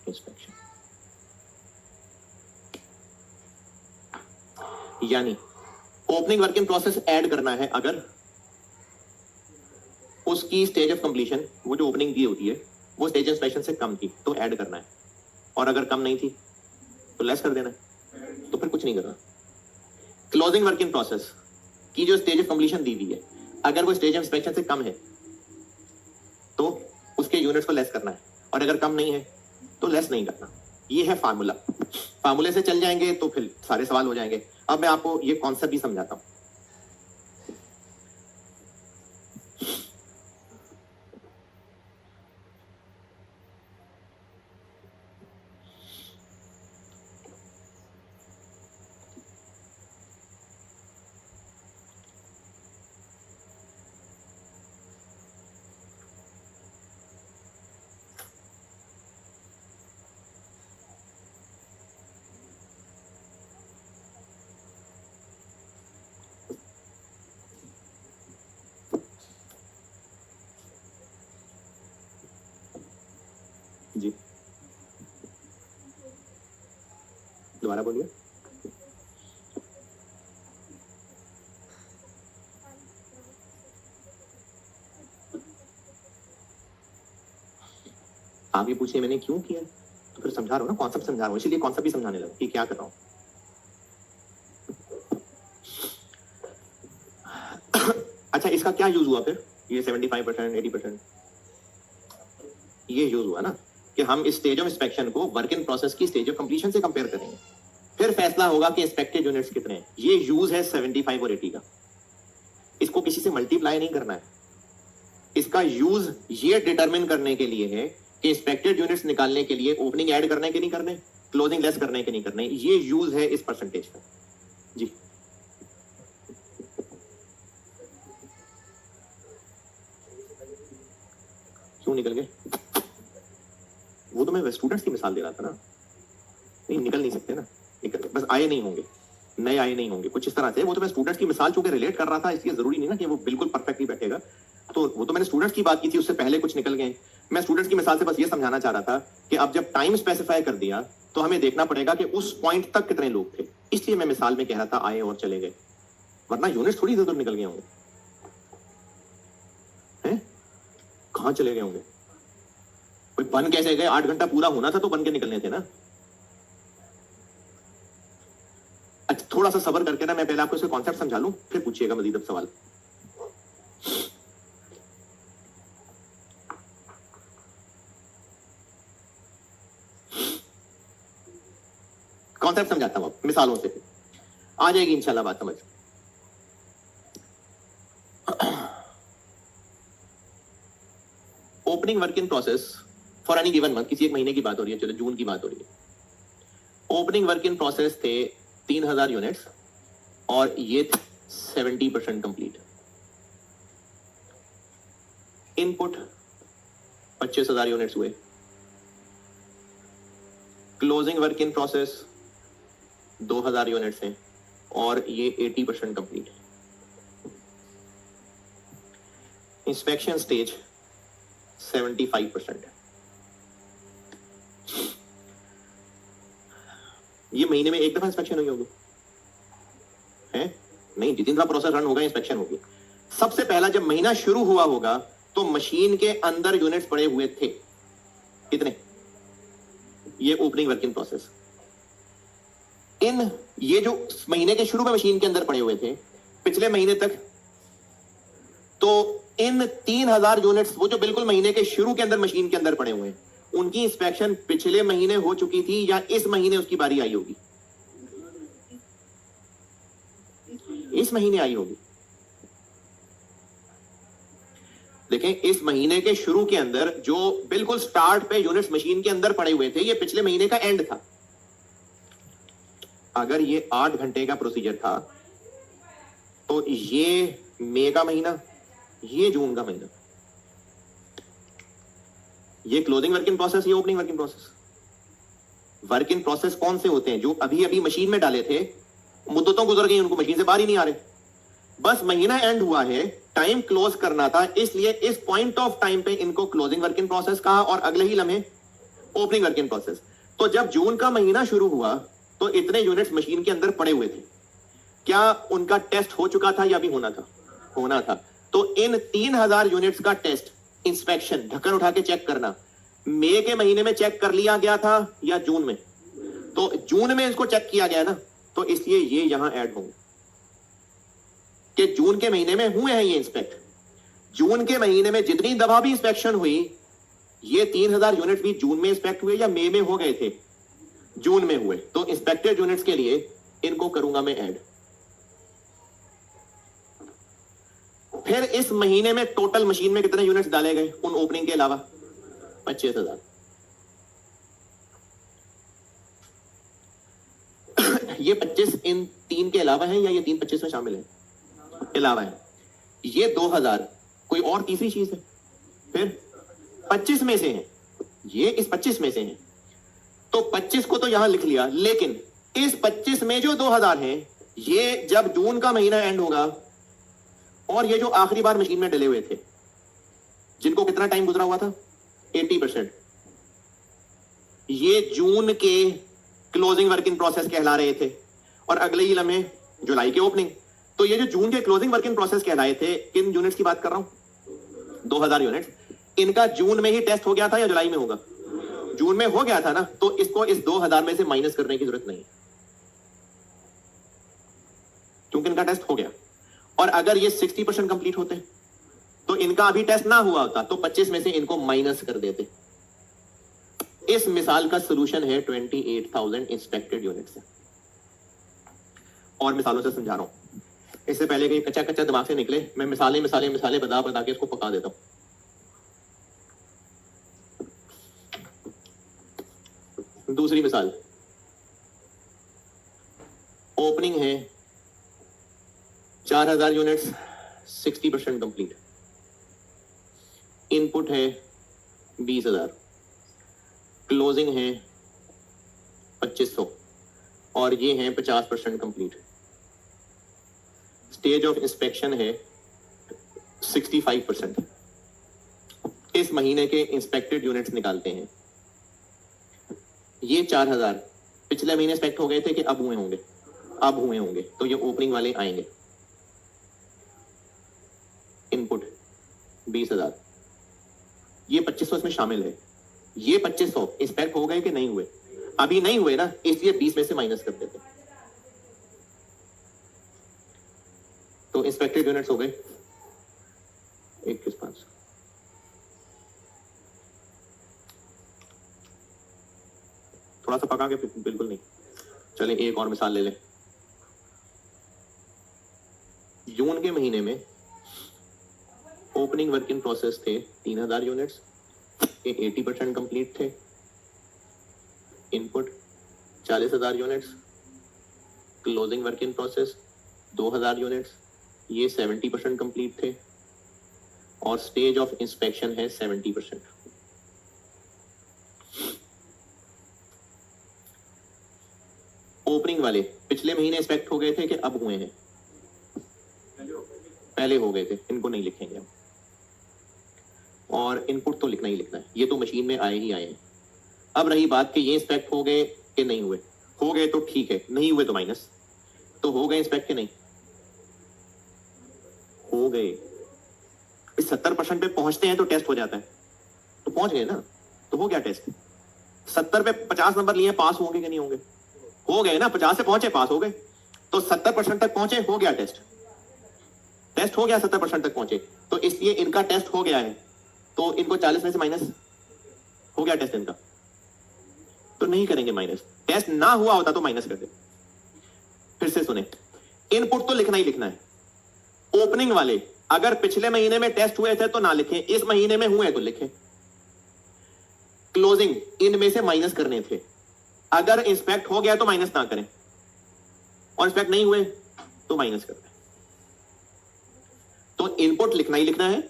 inspection. यानी opening work in process add करना है अगर उसकी स्टेज ऑफ कंप्लीशन, वो जो ओपनिंग दी होती है वो स्टेज इंस्पेक्शन से कम थी तो ऐड करना है, और अगर कम नहीं थी तो लेस कर देना है, तो फिर कुछ नहीं करना। क्लोजिंग वर्क इन प्रोसेस की जो स्टेज ऑफ कंप्लीशन दी हुई है, अगर वो स्टेज ऑफ इंस्पेक्शन से कम है तो उसके यूनिट्स को लेस करना है, और अगर कम नहीं है तो लेस नहीं करना। ये है फार्मूला। फार्मूले से चल जाएंगे तो फिर सारे सवाल हो जाएंगे। अब मैं आपको ये कॉन्सेप्ट भी समझाता हूं। जी दोबारा बोलिए। आप ये पूछिए मैंने क्यों किया, तो फिर समझा रहा हूं ना, कॉन्सेप्ट समझा रहा हूं, इसलिए कॉन्सेप्ट भी समझाने लगा कि क्या कर रहा हूं। अच्छा, इसका क्या यूज हुआ फिर, ये 75% 80%, ये यूज हुआ ना कि हम इस स्टेज ऑफ इंस्पेक्शन को वर्क इन प्रोसेस की स्टेज ऑफ कंप्लीशन से कंपेयर करेंगे, फिर फैसला होगा कि इंस्पेक्टेड यूनिट्स कितने हैं। ये यूज है 75 और 80 का। इसको किसी से मल्टीप्लाई नहीं करना है, इसका यूज ये डिटरमिन करने के लिए है कि इंस्पेक्टेड यूनिट्स निकालने के लिए ओपनिंग ऐड करने के नहीं करने, क्लोजिंग लेस करने के नहीं करने। ये यूज है इस परसेंटेज का। जी क्यों निकल गए? वो तो मैं स्टूडेंट्स की मिसाल दे रहा था ना। नहीं निकल नहीं सकते ना, निकल बस आए नहीं होंगे, नए आए नहीं होंगे, कुछ इस तरह से। वो तो मैं स्टूडेंट्स की मिसाल चूंकि रिलेट कर रहा था, इसलिए जरूरी नहीं ना कि वो बिल्कुल परफेक्टली बैठेगा। तो वो तो मैंने स्टूडेंट्स की बात की थी, उससे पहले कुछ निकल गए। मैं स्टूडेंट्स की मिसाल से बस ये समझाना चाह रहा था कि अब जब टाइम स्पेसिफाई कर दिया तो हमें देखना पड़ेगा कि उस पॉइंट तक कितने लोग थे, इसलिए मैं मिसाल में कह रहा था आए और चले गए, वरना यूनिट्स थोड़ी इधर उधर निकल गए होंगे। हैं कहां चले गए होंगे? कोई बन कैसे गए? 8 घंटा पूरा होना था तो बन के निकलने थे ना। अच्छा थोड़ा सा सब्र करके ना, मैं पहले आपको इसका कॉन्सेप्ट समझा लूं, फिर पूछिएगा मजीद अब सवाल। कॉन्सेप्ट समझाता हूं अब मिसालों से, आ जाएगी इंशाल्लाह बात समझ। Opening work in process for any given month, किसी एक महीने की बात हो रही है, चलो जून की बात हो रही है। ओपनिंग वर्क इन प्रोसेस थे 3000 यूनिट्स और ये 70% कंप्लीट। इनपुट 25,000 यूनिट्स हुए। Closing work in process 2000 units हैं और ये 80% कंप्लीट है। Inspection stage 75%। ये महीने में एक दफा इंस्पेक्शन हुई होगी है? नहीं, जितनी दफा प्रोसेस रन होगा इंस्पेक्शन होगी। सबसे पहला जब महीना शुरू हुआ होगा तो मशीन के अंदर यूनिट्स पड़े हुए थे कितने? ये ओपनिंग वर्क इन प्रोसेस। इन ये जो महीने के शुरू में मशीन के अंदर पड़े हुए थे पिछले महीने तक, तो इन 3000 यूनिट्स वो जो बिल्कुल महीने के शुरू के अंदर मशीन के अंदर पड़े हुए हैं, उनकी इंस्पेक्शन पिछले महीने हो चुकी थी या इस महीने उसकी बारी आई होगी? इस महीने आई होगी। देखें, इस महीने के शुरू के अंदर जो बिल्कुल स्टार्ट पे यूनिट्स मशीन के अंदर पड़े हुए थे, ये पिछले महीने का एंड था। अगर ये 8 घंटे का प्रोसीजर था तो ये मई का महीना, ये जून का महीना, ये क्लोजिंग वर्क इन प्रोसेस, ये opening work in process. Work in process कौन से होते हैं? जो अभी अभी मशीन में डाले थे, मुद्दतों गुजर गई, उनको मशीन से बाहर ही नहीं आ रहे, बस महीना एंड हुआ है, टाइम क्लोज करना था, इसलिए इस पॉइंट ऑफ टाइम पे इनको क्लोजिंग वर्क इन प्रोसेस कहा और अगले ही लम्हे ओपनिंग वर्क इन प्रोसेस। तो जब जून का महीना शुरू हुआ तो इतने यूनिट्स मशीन के अंदर पड़े हुए थे, क्या उनका टेस्ट हो चुका था या भी होना था? होना था। तो इन 3000 यूनिट्स का टेस्ट, इंस्पेक्शन, ढक्कन उठा के चेक करना, मई के महीने में चेक कर लिया गया था या जून में? तो जून में इसको चेक किया गया ना, तो इसलिए ये यहां ऐड होंगे कि जून के महीने में हुए हैं ये इंस्पेक्ट। जून के महीने में जितनी दफा भी इंस्पेक्शन हुई, ये 3000 यूनिट भी जून में इंस्पेक्ट हुए या मई में हो गए थे? जून में हुए। तो इंस्पेक्टेड यूनिट्स के लिए इनको करूंगा मैं ऐड। फिर इस महीने में टोटल मशीन में कितने यूनिट्स डाले गए उन ओपनिंग के अलावा? 25,000। ये 25 इन 3 के अलावा है या ये 3 25 में शामिल है? अलावा है। ये 2000 कोई और तीसरी चीज है? फिर 25 में से है, ये इस 25 में से है, तो 25 को तो यहां लिख लिया, लेकिन इस 25 में जो 2000 है, ये जब जून का महीना एंड होगा और ये जो आखिरी बार मशीन में डले हुए थे, जिनको कितना टाइम गुजरा हुआ था? 80%, ये जून के क्लोजिंग वर्क इन प्रोसेस कहला रहे थे और अगले ही लम्हे जुलाई के ओपनिंग। तो ये जो जून के क्लोजिंग वर्क इन प्रोसेस कहलाए थे, किन यूनिट्स की बात कर रहा हूं? 2000 यूनिट्स। इनका जून में ही टेस्ट हो गया था या जुलाई में होगा? जून में हो गया था ना, तो इसको इस 2000 में से माइनस करने की जरूरत नहीं, क्योंकि इनका टेस्ट हो गया। और अगर ये 60% कंप्लीट होते तो इनका अभी टेस्ट ना हुआ होता, तो 25 में से इनको माइनस कर देते। इस मिसाल का सॉल्यूशन है 28,000 इंस्पेक्टेड यूनिट्स। और मिसालों से समझा रहा हूं, इससे पहले कि कच्चा कच्चा दिमाग से निकले, मैं मिसालें बता बता के इसको पका देता हूं। दूसरी मिसाल, ओपनिंग है 4000 यूनिट्स, 60% कंप्लीट। इनपुट है 20,000, क्लोजिंग है 2500 और ये है 50% कंप्लीट। स्टेज ऑफ इंस्पेक्शन है 65%। इस महीने के इंस्पेक्टेड यूनिट्स निकालते हैं। ये 4000 पिछले महीने इंस्पेक्ट हो गए थे कि अब हुए होंगे? अब हुए होंगे, तो ये ओपनिंग वाले आएंगे। इनपुट 20,000, ये 2500 इसमें शामिल है। ये 2500 इंस्पेक्ट हो गए कि नहीं हुए? अभी नहीं हुए ना, इसलिए 20 में से माइनस कर देते। तो इंस्पेक्टेड यूनिट्स हो गए 21,500। थोड़ा सा पका के, बिल्कुल नहीं। चलें एक और मिसाल ले लें। जून के महीने में ओपनिंग वर्क इन प्रोसेस थे 3000 यूनिट्स, ये 80% कंप्लीट थे। Input 40,000 units, closing work in process 2000 units, ये 70% कंप्लीट थे और स्टेज ऑफ इंस्पेक्शन है 70%। ओपनिंग वाले पिछले महीने इंस्पेक्ट हो गए थे कि अब हुए हैं? पहले हो गए थे, इनको नहीं लिखेंगे हम। और इनपुट तो लिखना ही लिखना है, ये तो मशीन में आए ही आए हैं। अब रही बात कि ये इंस्पेक्ट हो गए कि नहीं हुए। हो गए तो ठीक है, नहीं हुए तो माइनस। तो हो गए इंस्पेक्ट के नहीं? हो गए। इस 70% पे पहुंचते हैं तो टेस्ट हो जाता है, तो पहुंच गए ना, तो हो गया टेस्ट। 70 पे 50 नंबर लिए, पास होंगे कि नहीं होंगे? हो गए ना, 50 से पहुंचे, पास हो गए। तो 70% तक पहुंचे, हो गया टेस्ट। टेस्ट हो गया, 70% तक पहुंचे, तो इसलिए इनका टेस्ट हो गया है, तो इनको 40 में से माइनस हो गया टेस्ट इनका, तो नहीं करेंगे माइनस। टेस्ट ना हुआ होता तो माइनस कर दे। फिर से सुने, इनपुट तो लिखना ही लिखना है। ओपनिंग वाले अगर पिछले महीने में टेस्ट हुए थे तो ना लिखें, इस महीने में हुए तो लिखें। क्लोजिंग इनमें से माइनस करने थे, अगर इंस्पेक्ट हो गया तो माइनस ना करें, और इंस्पेक्ट नहीं हुए तो माइनस कर दें। तो इनपुट लिखना ही लिखना है।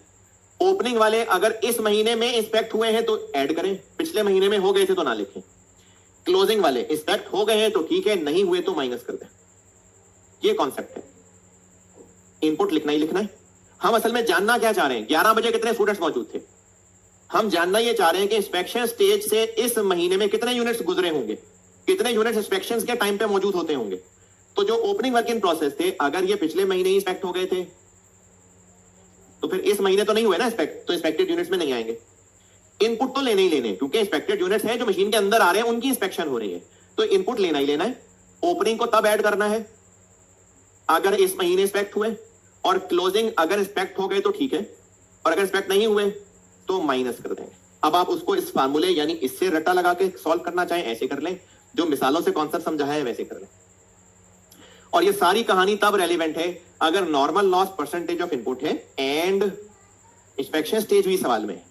ओपनिंग वाले अगर इस महीने में इंस्पेक्ट हुए हैं तो ऐड करें, पिछले महीने में हो गए थे तो ना लिखें। क्लोजिंग वाले इंस्पेक्ट हो गए हैं तो ठीक है, नहीं हुए तो माइनस कर दें। ये कॉन्सेप्ट है, इनपुट लिखना ही लिखना है। हम असल में जानना क्या चाह रहे हैं, 11 बजे कितने स्टूडेंट्स मौजूद थे, हम जानना ये चाह रहे हैं कि इंस्पेक्शन स्टेज से इस महीने में कितने यूनिट्स गुजरे होंगे, कितने यूनिट्स इंस्पेक्शन के टाइम पे मौजूद होते होंगे। तो जो ओपनिंग वर्क इन प्रोसेस थे, अगर ये पिछले महीने ही इंस्पेक्ट हो गए थे तो फिर इस महीने तो नहीं हुए ना इंस्पेक्ट, तो इंस्पेक्टेड यूनिट्स में नहीं आएंगे। इनपुट तो लेने ही लेने, क्योंकि इंस्पेक्टेड यूनिट्स हैं जो मशीन के अंदर आ रहे हैं, उनकी इंस्पेक्शन हो रही है, तो इनपुट लेना ही लेना है। ओपनिंग को तब ऐड करना है अगर इस महीने इंस्पेक्ट हुए, और क्लोजिंग अगर इंस्पेक्ट हो गए तो ठीक है, और अगर इंस्पेक्ट नहीं हुए तो माइनस कर देंगे। अब आप उसको इस फार्मूले यानी इससे रट्टा लगा के सॉल्व करना चाहें ऐसे कर लें, जो मिसालों से कॉन्सेप्ट समझाया है वैसे कर लें। और ये सारी कहानी तब रेलिवेंट है अगर normal loss percentage of input है एंड इंस्पेक्शन स्टेज भी सवाल में है।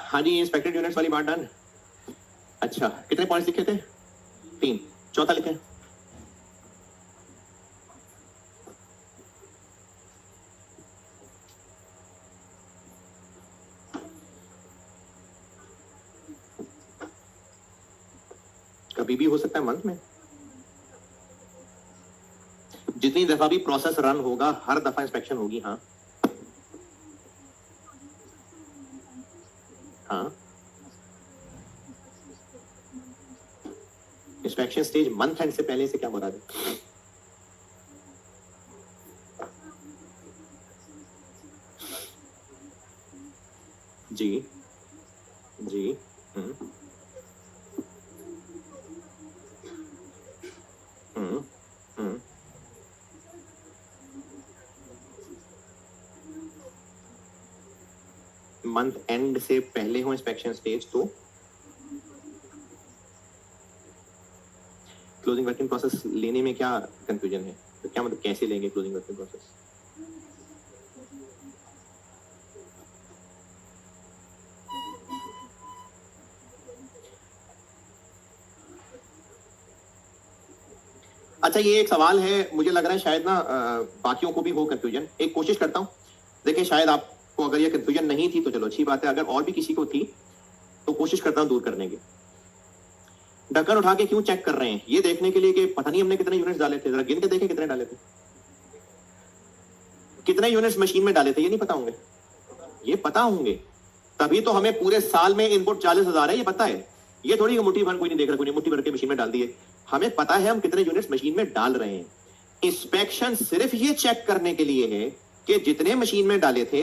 हाँ जी, इंस्पेक्टेड यूनिट्स वाली बात डन। अच्छा, कितने पॉइंट्स लिखे थे? 3, चौथा लिखे। कभी भी हो सकता है मंथ में, जितनी दफा भी प्रोसेस रन होगा हर दफा इंस्पेक्शन होगी। हाँ हाँ, इंस्पेक्शन स्टेज मंथ एंड से पहले से क्या मुराद है? जी जी, हम्म, मंथ एंड से पहले हो इंस्पेक्शन स्टेज तो क्लोजिंग वर्क इन प्रोसेस लेने में क्या कंफ्यूजन है? तो क्या मतलब कैसे लेंगे क्लोजिंग वर्क इन प्रोसेस? अच्छा, ये एक सवाल है, मुझे लग रहा है शायद ना बाकियों को भी हो कंफ्यूजन। एक कोशिश करता हूं, देखिए शायद आपको अगर ये कंफ्यूजन नहीं थी तो चलो अच्छी बात है, अगर और भी किसी को थी तो कोशिश करता हूं दूर करने की। ढक्कन उठा के क्यों चेक कर रहे हैं? ये देखने के लिए कि पता नहीं हमने कितने यूनिट्स डाले थे, जरा गिन के देखें कितने डाले थे, कितने यूनिट्स मशीन में डाले थे। ये नहीं पता होंगे? ये पता होंगे, तभी तो हमें पूरे साल में इनपुट 40,000 है, ये पता है। ये थोड़ी मुट्ठी भर कोई नहीं देख रहा, कोई नहीं मुट्ठी भर के मशीन में डाल दिए, हमें पता है हम कितने यूनिट्स मशीन में डाल रहे हैं। इंस्पेक्शन सिर्फ ये चेक करने के लिए है कि जितने मशीन में डाले थे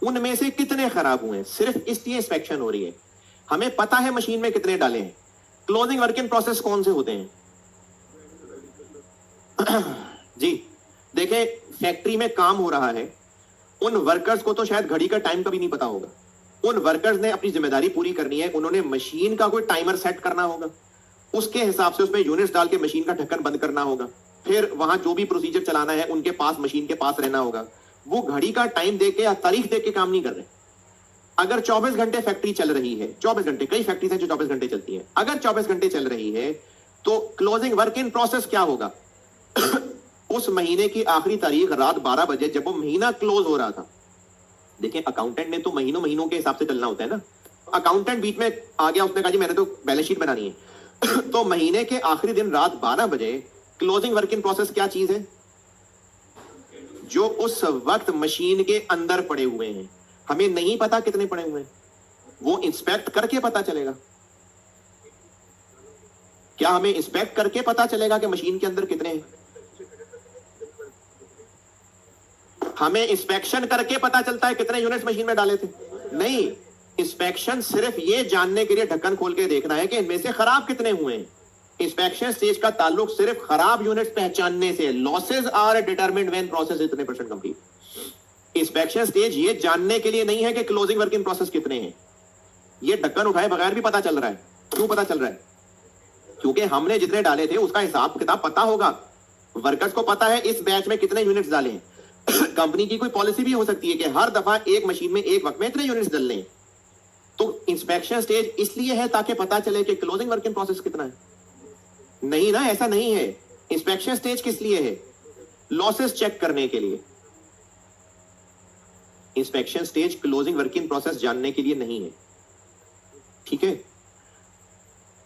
उनमें से कितने खराब हुए, सिर्फ इसलिए इंस्पेक्शन हो रही है। हमें पता है मशीन में कितने डाले हैं। क्लोजिंग वर्क इन प्रोसेस कौन से होते हैं? जी देखें, फैक्ट्री में काम हो रहा है, उन वर्कर्स को तो शायद घड़ी का टाइम कभी नहीं पता होगा। उन वर्कर्स ने अपनी जिम्मेदारी पूरी करनी है, उन्होंने मशीन का कोई टाइमर सेट करना होगा, उसके हिसाब से उसमें यूनिट्स डाल के मशीन का ढक्कन बंद करना होगा, फिर वहां जो भी प्रोसीजर चलाना है उनके पास, मशीन के पास रहना होगा। वो घड़ी का टाइम देके या तारीख देके काम नहीं कर रहे। अगर 24 घंटे फैक्ट्री चल रही है, 24 घंटे, कई फैक्ट्रीज हैं जो 24 घंटे चलती है, अगर 24 घंटे चल रही है तो क्लोजिंग वर्क इन प्रोसेस क्या होगा? उस महीने की आखिरी तारीख रात 12 बजे जब वो महीना क्लोज हो रहा था, देखें अकाउंटेंट ने तो महीनों महीनों के हिसाब से चलना होता है ना। अकाउंटेंट बीच में आ गया, उसने कहा जी मैंने तो बैलेंस शीट बनानी है तो महीने के आखिरी दिन रात 12 बजे क्लोजिंग वर्क इन प्रोसेस क्या चीज है? जो उस वक्त मशीन के अंदर पड़े हुए हैं, हमें नहीं पता कितने पड़े हुए हैं, वो इंस्पेक्ट करके पता चलेगा। क्या हमें इंस्पेक्ट करके पता चलेगा कि मशीन के अंदर कितने हैं? हमें इंस्पेक्शन करके पता चलता है कितने यूनिट्स मशीन में डाले थे? नहीं, इंस्पेक्शन सिर्फ ये जानने के लिए ढक्कन खोल के देखना है कि इनमें से खराब कितने हुए हैं। इंस्पेक्शन स्टेज का ताल्लुक सिर्फ खराब यूनिट्स पहचानने से। Losses are determined when process इतने % कंप्लीट। इंस्पेक्शन स्टेज ये जानने के लिए नहीं है कि क्लोजिंग वर्क इन प्रोसेस कितने हैं। ये ढक्कन उठाए बगैर भी पता चल रहा है। क्यों पता चल रहा है? क्योंकि हमने जितने डाले थे उसका हिसाब किताब पता होगा, वर्कर्स को पता है इस बैच में कितने यूनिट्स डाले हैं। कंपनी की कोई पॉलिसी भी हो सकती है कि हर दफा एक मशीन में एक वक्त में इतने यूनिट्स डलने हैं। तो इंस्पेक्शन स्टेज इसलिए है ताकि पता चले कि क्लोजिंग वर्क इन प्रोसेस कितना है। नहीं ना, ऐसा नहीं है। इंस्पेक्शन स्टेज किस लिए है? लॉसेस चेक करने के लिए। Inspection stage closing work in process जानने के लिए नहीं है। ठीक है।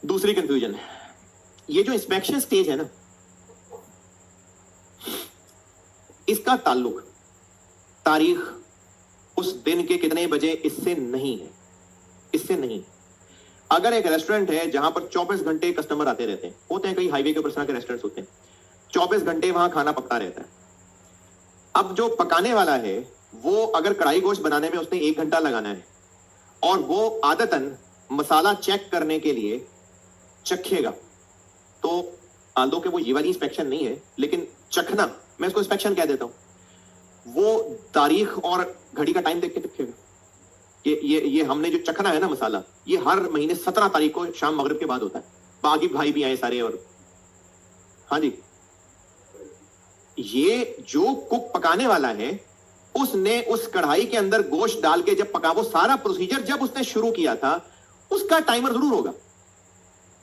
दूसरी कंफ्यूजन, ये जो इंस्पेक्शन स्टेज है ना, इसका ताल्लुक तारीख उस दिन के कितने बजे इससे नहीं है, इससे नहीं। अगर एक रेस्टोरेंट है जहां पर 24 घंटे कस्टमर आते रहते हैं, होते हैं कई हाईवे के ऊपर के रेस्टोरेंट्स होते हैं, 24 घंटे वहां खाना पकता रहता है। अब जो पकाने वाला है वो अगर कढ़ाई गोश्त बनाने में उसने 1 घंटा लगाना है और वो आदतन मसाला चेक करने के लिए चखेगा, तो आल्दो के वो ये वाली इंस्पेक्शन नहीं है, लेकिन चखना, मैं इसको इंस्पेक्शन कह देता हूं, वो तारीख और घड़ी का टाइम देख के चखेगा। ये हमने जो चखना है ना मसाला, ये हर महीने 17 तारीख को शाम मगरिब के बाद होता है। बाकी भाई भी आए सारे, और हाँ जी, ये जो कुक पकाने वाला है उसने उस कढ़ाई के अंदर गोश्त डाल के जब पका, वो सारा प्रोसीजर जब उसने शुरू किया था उसका टाइमर जरूर होगा,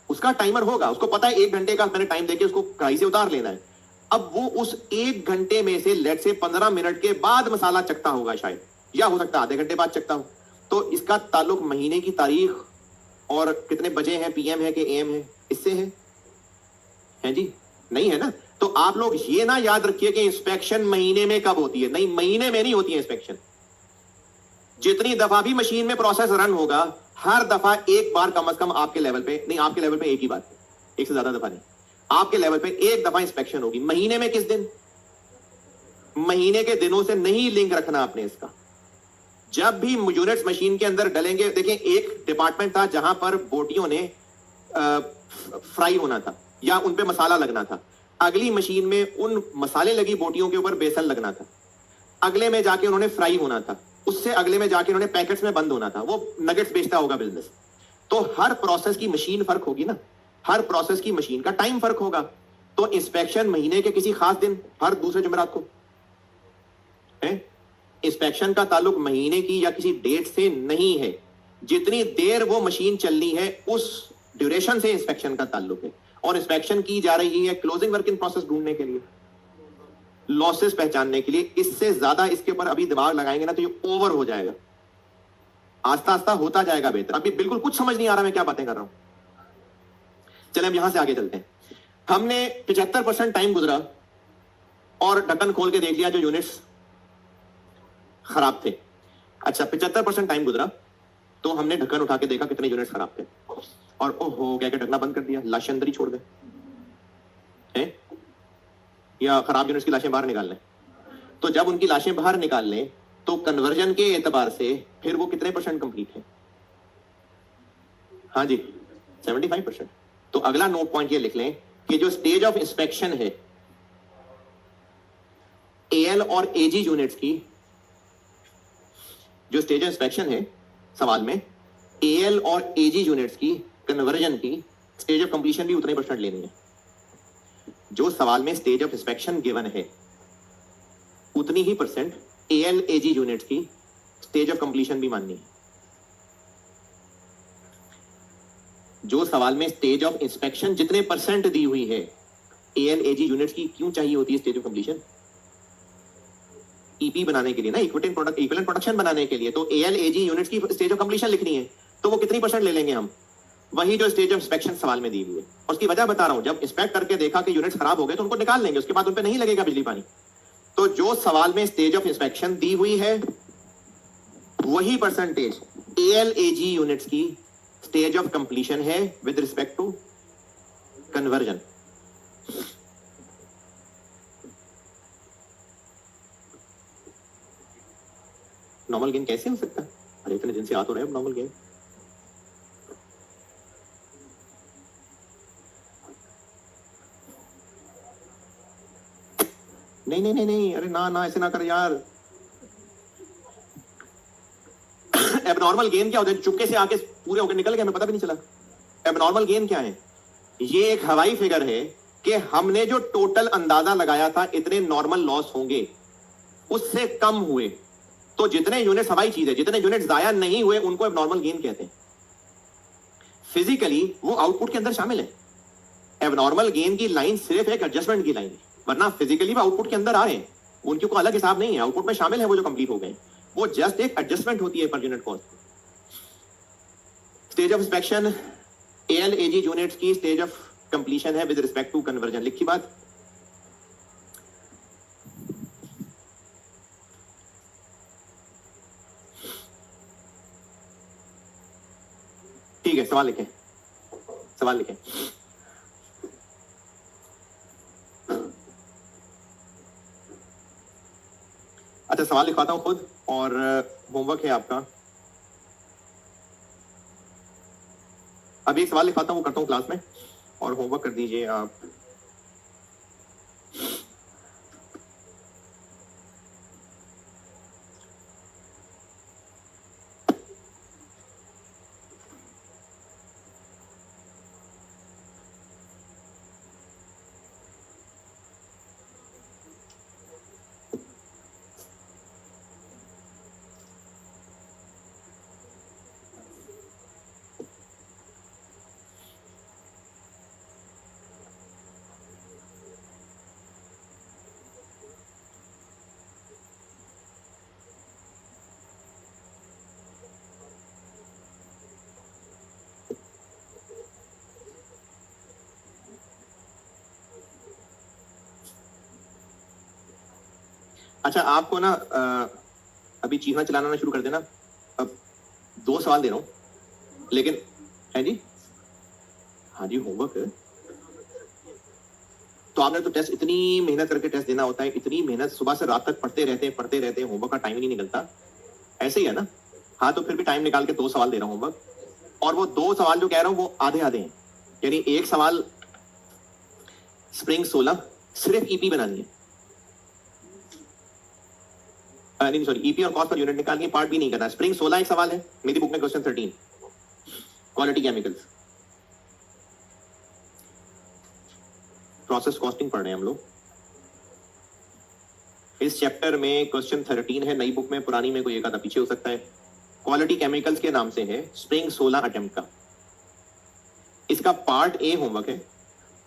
उसका टाइमर होगा, उसको पता है 1 घंटे का मैंने टाइम देके उसको कढ़ाई से उतार लेना है। अब वो उस 1 घंटे में से लेट से 15 मिनट के बाद मसाला चखता होगा शायद, या हो सकता है आधे घंटे बाद चखता हो। तो इसका ताल्लुक महीने की तारीख और कितने बजे है, PM है कि AM है, इससे है जी? नहीं है ना। तो आप लोग ये ना याद रखिए कि इंस्पेक्शन महीने में कब होती है। नहीं, महीने में नहीं होती है इंस्पेक्शन। जितनी दफा भी मशीन में प्रोसेस रन होगा, हर दफा एक बार कम से कम आपके लेवल पे, नहीं आपके लेवल पे एक ही बात, एक से ज्यादा दफा नहीं, आपके लेवल पे एक दफा इंस्पेक्शन होगी। महीने में किस दिन? महीने के दिनों से नहीं लिंक रखना आपने इसका। जब भी यूनिट्स मशीन के अंदर डलेंगे, देखें एक डिपार्टमेंट था जहां पर बोटियों ने फ्राई होना था या उन पे मसाला लगना था, अगली मशीन में उन मसाले लगी बोटियों के ऊपर बेसन लगना था, अगले में जाके उन्होंने फ्राई होना था, उससे अगले में जाके उन्होंने पैकेट्स में बंद होना था, वो नगेट्स बेचता होगा बिजनेस। तो हर प्रोसेस की मशीन फर्क होगी ना, हर प्रोसेस की मशीन का टाइम फर्क होगा। तो इंस्पेक्शन महीने के किसी खास दिन, हर दूसरे जुमेरात को है। इंस्पेक्शन का ताल्लुक महीने की या किसी डेट से नहीं है, जितनी देर वो मशीन चलनी है उस ड्यूरेशन से इंस्पेक्शन का ताल्लुक है। और इंस्पेक्शन की जा रही है क्लोजिंग वर्क इन प्रोसेस ढूंढने के लिए, लॉसेस पहचानने के लिए। इससे ज्यादा इसके ऊपर अभी दिमाग लगाएंगे ना तो ये ओवर हो जाएगा, आस्ता आस्ता होता जाएगा बेहतर। अभी बिल्कुल कुछ समझ नहीं आ रहा मैं क्या बातें कर रहा हूं। चले हम यहां से आगे चलते हैं। हमने 75% टाइम गुजरा और ढक्कन खोल के देख लिया जो यूनिट्स खराब थे। अच्छा 75% टाइम गुजरा तो हमने ढक्कन उठा के देखा कितने यूनिट्स खराब थे, और ओहो क्या क्या ढकना बंद कर दिया, लाशें अंदर ही छोड़ दे हैं, या खराब यूनिट्स की लाशें बाहर निकाल लें। तो जब उनकी लाशें बाहर निकाल लें तो कन्वर्जन के एतबार से फिर वो कितने परसेंट कंप्लीट है? हाँ जी 75%। तो अगला नोट पॉइंट ये लिख लें कि जो स्टेज ऑफ इंस्पेक्शन है एएल और एजी यूनिट्स की, जो स्टेज ऑफ इंस्पेक्शन है सवाल में एएल और एजी यूनिट्स की कन्वर्जन की स्टेज ऑफ कंप्लीशन भी उतने परसेंट लेनी है। जो सवाल में स्टेज ऑफ इंस्पेक्शन गिवन है उतनी ही परसेंट एएल एजी यूनिट्स की स्टेज ऑफ कंप्लीशन भी माननी है। जो सवाल में स्टेज ऑफ इंस्पेक्शन जितने परसेंट दी हुई है एएल एजी यूनिट्स की क्यों चाहिए होती है स्टेज ऑफ कंप्लीशन? ईपी बनाने के लिए ना, इक्विवेलेंट प्रोडक्शन बनाने के लिए। तो एएल एजी यूनिट्स की स्टेज ऑफ कंप्लीशन लिखनी है तो वो कितनी परसेंट ले लेंगे हम? वही जो स्टेज ऑफ इंस्पेक्शन सवाल में दी हुई है। और उसकी वजह बता रहा हूं, जब इंस्पेक्ट करके देखा कि यूनिट्स खराब हो गए तो उनको निकाल लेंगे, उसके बाद उन पे नहीं लगेगा बिजली पानी। तो जो सवाल में स्टेज ऑफ इंस्पेक्शन दी हुई है वही परसेंटेज एएल एजी यूनिट्स की स्टेज ऑफ कंप्लीशन है with respect to conversion. Normal gain कैसे हो सकता है? अरे इतने दिन से आ तो रहे नॉर्मल गेन। नहीं नहीं नहीं नहीं, अरे ना ना ऐसे ना कर यार। एबनॉर्मल गेन क्या होता है? चुपके से आके पूरे होकर निकल गए, हमें पता भी नहीं चला। एबनॉर्मल गेन क्या है? ये एक हवाई फिगर है कि हमने जो टोटल अंदाजा लगाया था इतने नॉर्मल लॉस होंगे उससे कम हुए। तो जितने यूनिट्स, हवाई चीज है, जितने यूनिट्स जाया नहीं हुए उनको एबनॉर्मल गेन कहते हैं। फिजिकली वो आउटपुट के अंदर शामिल है। एबनॉर्मल गेन की लाइन सिर्फ एक एडजस्टमेंट की लाइन है, वरना फिजिकली वो आउटपुट के अंदर आ रहे हैं, उनकी कोई अलग हिसाब नहीं है, आउटपुट में शामिल है वो जो कंप्लीट हो गए। वो जस्ट एक एडजस्टमेंट होती है per unit cost. Stage of inspection AL एजी यूनिट्स की स्टेज ऑफ कंप्लीशन है विद रिस्पेक्ट टू कन्वर्जन। लिखी बात। ठीक है, सवाल लिखें, सवाल लिखें। अच्छा सवाल लिखवाता हूं खुद, और होमवर्क है आपका। अभी एक सवाल लिखवाता हूं, करता हूं क्लास में, और होमवर्क कर दीजिए आप। अच्छा आपको ना अभी चीखना चलाना शुरू कर देना। अब 2 सवाल दे रहा हूं लेकिन, है जी, हाँ जी होमवर्क है। तो आपने तो टेस्ट इतनी मेहनत करके टेस्ट देना होता है, इतनी मेहनत, सुबह से रात तक पढ़ते रहते हैं, होमवर्क का टाइम ही नहीं निकलता। ऐसे ही है ना? हाँ तो फिर भी टाइम निकाल के 2 सवाल दे रहा हूं होमवर्क, और वो 2 सवाल जो कह रहा हूं वो आधे आधे हैं। यानी एक सवाल स्प्रिंग 16 सिर्फ ईपी बनानी है, नहीं सॉरी, ईपी और कॉस्ट पर यूनिट निकालिए, पार्ट बी नहीं करना। स्प्रिंग 16 एक सवाल है मेरी बुक में, question 13 quality chemicals, process costing पढ़ रहे हैं हम लोग। इस चैप्टर में क्वेश्चन 13 है, नई बुक में, पुरानी में कोई एक आधा पीछे हो सकता है। क्वालिटी केमिकल्स के नाम से है, स्प्रिंग 16 अटेम्प्ट का। इसका पार्ट ए होमवर्क है,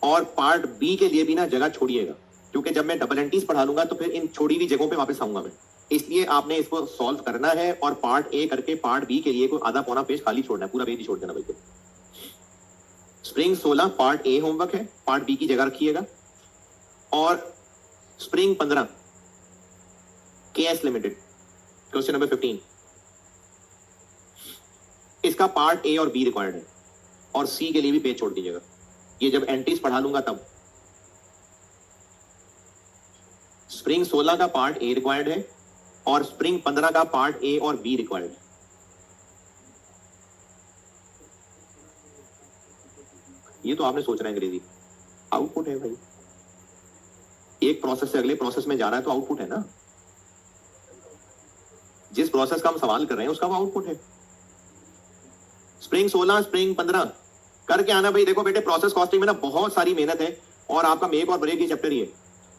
और पार्ट बी के लिए भी ना जगह छोड़िएगा, क्योंकि जब मैं डबल एंट्रीज पढ़ा लूंगा तो फिर इन छोड़ी हुई जगहों पे वापस आऊंगा मैं। इसलिए आपने इसको सॉल्व करना है, और पार्ट ए करके पार्ट बी के लिए कोई आधा पौना पेज खाली छोड़ना है, पूरा पेज ही छोड़ देना बिल्कुल। स्प्रिंग 16 पार्ट ए होमवर्क है, पार्ट बी की जगह रखिएगा। और spring 15 KS limited, question number 15, इसका पार्ट ए और बी रिक्वायर्ड है, और सी के लिए भी पेज छोड़ दीजिएगा, ये जब एंट्रीज पढ़ा लूंगा तब। स्प्रिंग 16 का पार्ट ए रिक्वायर्ड है, और स्प्रिंग 15 का पार्ट ए और बी रिक्वायर्ड है। ये तो आपने सोचना है अंग्रेजी, आउटपुट है भाई, एक प्रोसेस से अगले प्रोसेस में जा रहा है तो आउटपुट है ना, जिस प्रोसेस का हम सवाल कर रहे हैं उसका वो आउटपुट है। स्प्रिंग 16 स्प्रिंग 15 करके आना भाई। देखो बेटे, प्रोसेस कॉस्टिंग में ना बहुत सारी मेहनत है, और आपका मेक और ब्रेक ये चैप्टर ही है।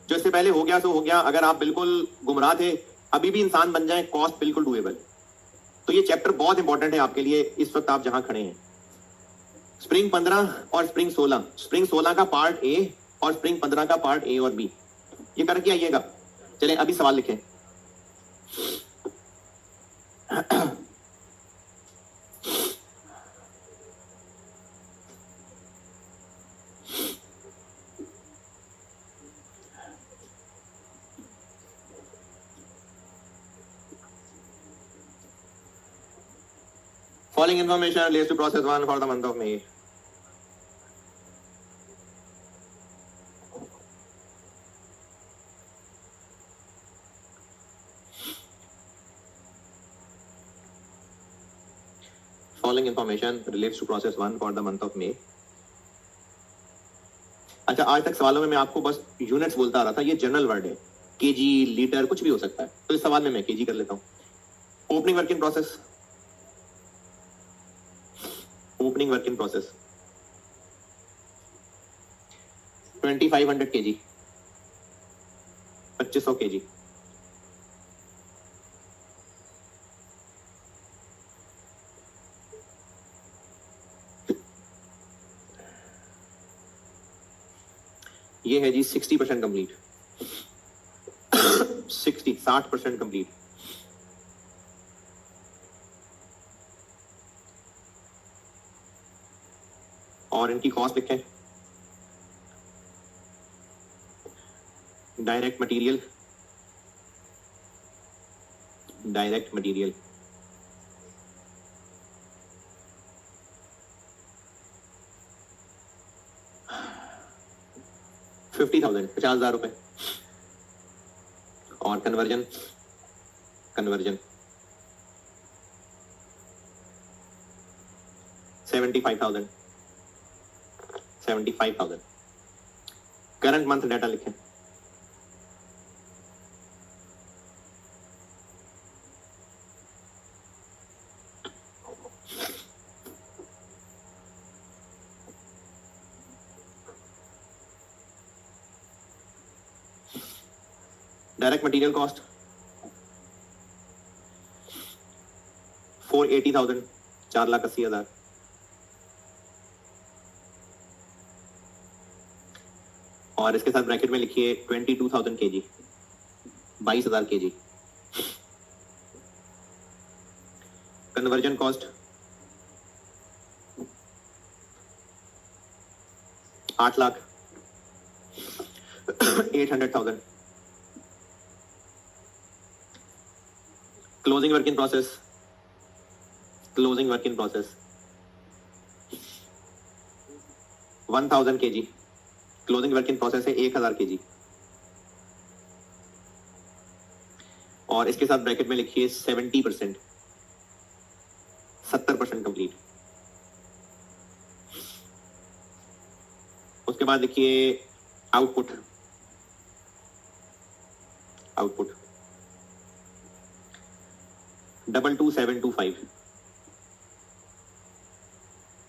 जो इससे पहले हो गया सो हो गया, अगर आप बिल्कुल गुमराह थे अभी भी इंसान बन जाए, कॉस्ट बिल्कुल डूएबल। तो ये चैप्टर बहुत इंपॉर्टेंट है आपके लिए इस वक्त आप जहां खड़े हैं। स्प्रिंग 15 और स्प्रिंग 16, स्प्रिंग 16 का पार्ट ए और स्प्रिंग 15 का पार्ट ए और बी, ये करके आइएगा। चलें अभी सवाल लिखें। Following information relates to process 1 for the month of May. Following information relates to process 1 for the month of May. अच्छा, आज तक सवालों में मैं आपको बस यूनिट्स बोलता आ रहा था, ये जनरल वर्ड है, केजी लीटर कुछ भी हो सकता है, तो इस सवाल में मैं केजी कर लेता हूं। Opening work in process, opening work in process 2500 kg, 2500 kg। ये है जी 60% कंप्लीट, 60% कंप्लीट। और इनकी कॉस्ट लिखें। डायरेक्ट मटेरियल, डायरेक्ट मटेरियल 50,000, 50,000 रुपए। और conversion, conversion 75,000, 75,000। Current month data लिखें। Direct material cost 480,000, 4,80,000। और इसके साथ ब्रैकेट में लिखिए 22,000 kg, 22,000 kg। Conversion cost 8,08,000। Closing work in process, closing work in process 1,000 kg। Closing work in process है 1,000 kg। और इसके साथ ब्रैकेट में लिखिए 70%, 70% कंप्लीट। उसके बाद लिखिए output, output 22,725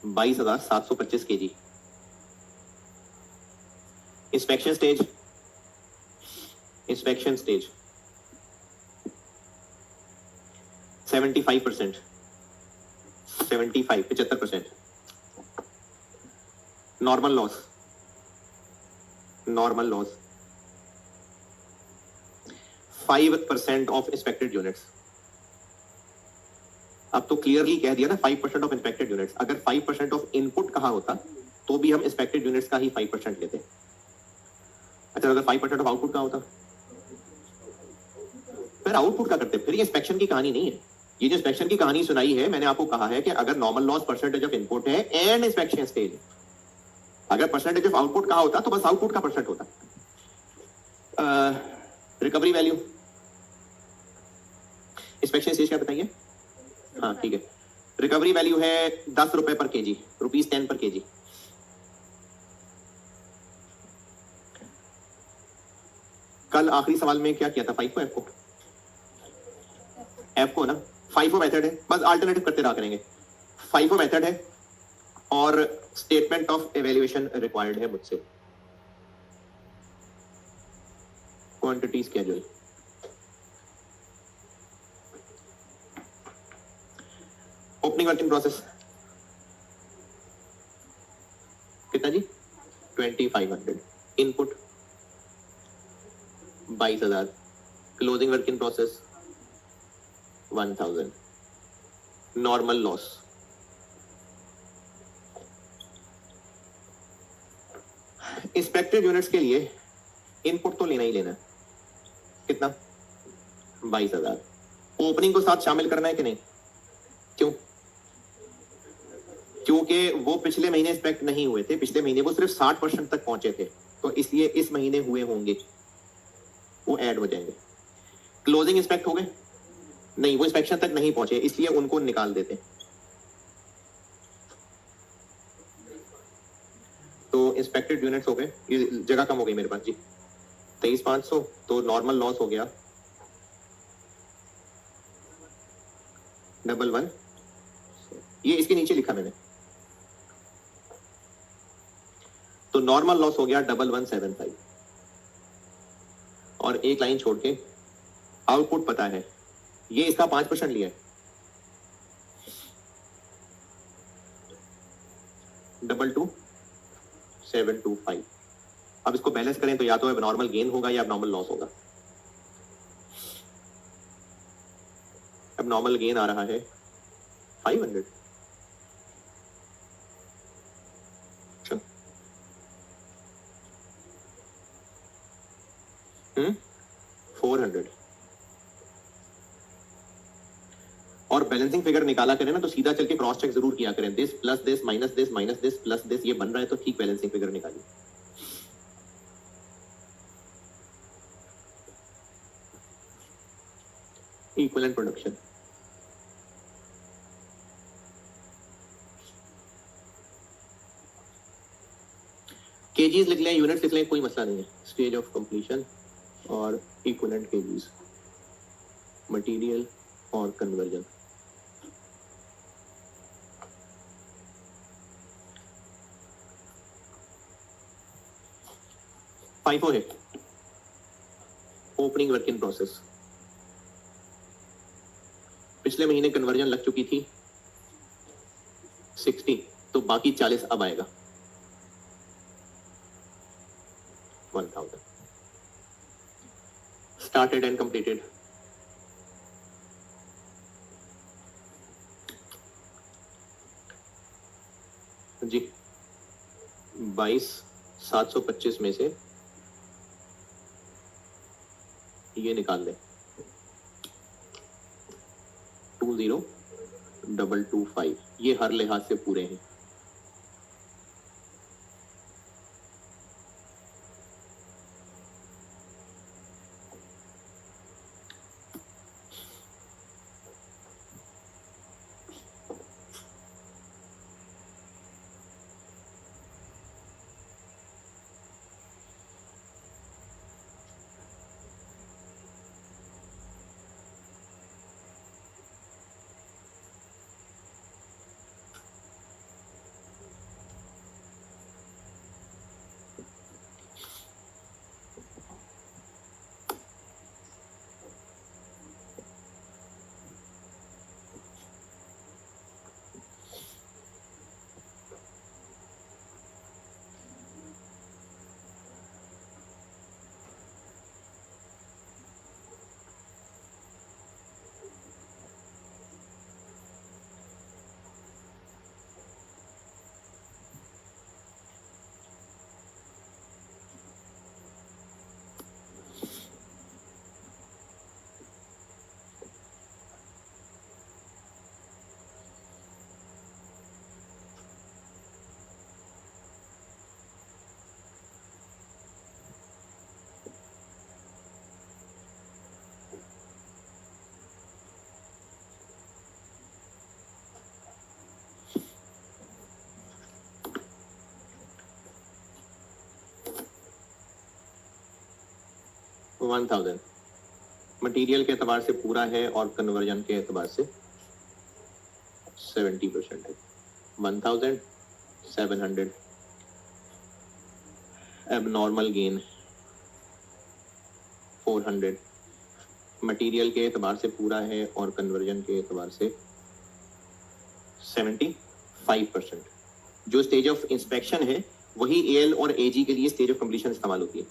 22,725 kg. Inspection stage 75%, 75% normal loss 5% of inspected units. अब तो क्लियरली कह दिया ना 5% ऑफ इंस्पेक्टेड यूनिट्स. अगर 5% ऑफ इनपुट कहा होता तो भी हम इंस्पेक्टेड यूनिट्स का ही 5% लेते. अच्छा, अगर 5% ऑफ आउटपुट का होता फिर आउटपुट का करते. फिर ये इंस्पेक्शन की कहानी नहीं है. ये जो इंस्पेक्शन की कहानी सुनाई है, मैंने आपको कहा है कि अगर normal loss percentage of input है एंड इंस्पेक्शन स्टेज, अगर परसेंटेज ऑफ आउटपुट कहा होता तो बस आउटपुट का परसेंट होता. रिकवरी वैल्यू इंस्पेक्शन स्टेज क्या बताइए. हाँ ठीक है. रिकवरी वैल्यू है 10 रुपए पर केजी, ₹10 पर केजी. कल आखिरी सवाल में क्या किया था? 5 को एफ को, एफ को ना 5 मेथड है. बस अल्टरनेटिव करते रहा करेंगे. 5 मेथड है और स्टेटमेंट ऑफ एवेल्युएशन रिक्वायर्ड है मुझसे. Quantity schedule opening working process कितना जी? 2500. Input 22,000. Closing working process 1,000. Normal loss inspected units के लिए इनपुट तो लेना ही लेना. कितना? 22,000. ओपनिंग को साथ शामिल करना है कि नहीं? क्यों? क्योंकि वो पिछले महीने इंस्पेक्ट नहीं हुए थे. पिछले महीने वो सिर्फ 60% तक पहुंचे थे, तो इसलिए इस महीने हुए होंगे, वो ऐड हो जाएंगे. क्लोजिंग इंस्पेक्ट हो गए? नहीं, वो इंस्पेक्शन तक नहीं पहुंचे, इसलिए उनको निकाल देते. तो इंस्पेक्टेड यूनिट्स हो गए. ये जगह कम हो गई मेरे पास जी. 23,500. तो नॉर्मल लॉस हो गया 11. ये इसके नीचे लिखा मैंने. तो नॉर्मल लॉस हो गया 1175. और एक लाइन छोड़ के आउटपुट पता है, ये इसका 5% लिया है. 22,725. अब इसको बैलेंस करें तो या तो नॉर्मल गेन होगा या नॉर्मल लॉस होगा. अब नॉर्मल गेन आ रहा है 500. 400. और बैलेंसिंग फिगर निकाला करें ना तो सीधा चल के क्रॉस चेक जरूर किया करें. This plus this minus this minus this plus this, ये बन रहा है तो ठीक बैलेंसिंग फिगर निकालिए. इक्विवेलेंट प्रोडक्शन केजीज लिख लें, यूनिट्स लिख लें, कोई मसला नहीं है. स्टेज ऑफ कंप्लीशन और इक्विवेलेंट केजीज, मटेरियल और कन्वर्जन. फाइफो है ओपनिंग वर्क इन प्रोसेस. पिछले महीने कन्वर्जन लग चुकी थी 60, तो बाकी 40 अब आएगा 1000. स्टार्टेड एंड कंप्लीटेड जी. 22,725 में से ये निकाल लें 20,225. ये हर लिहाज से पूरे हैं. 1000 मटेरियल के एतबार से पूरा है और कन्वर्जन के एतबार से 70% है। 1700 एबनॉर्मल गेन 400 मटेरियल के एतबार से पूरा है और कन्वर्जन के एतबार से 75%। जो स्टेज ऑफ इंस्पेक्शन है वही एल और एजी के लिए स्टेज ऑफ कंप्लीशन इस्तेमाल होती है।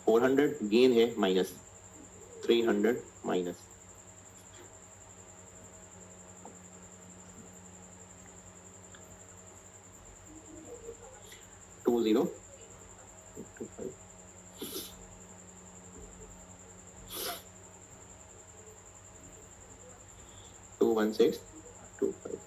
400 गेन है माइनस 300 माइनस 20 21625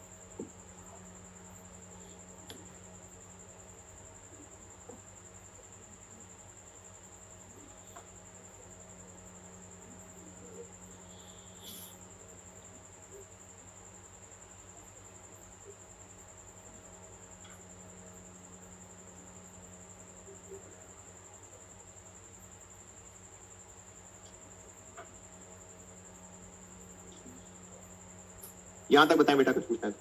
यहां तक बताएं बेटा, कुछ पूछना है?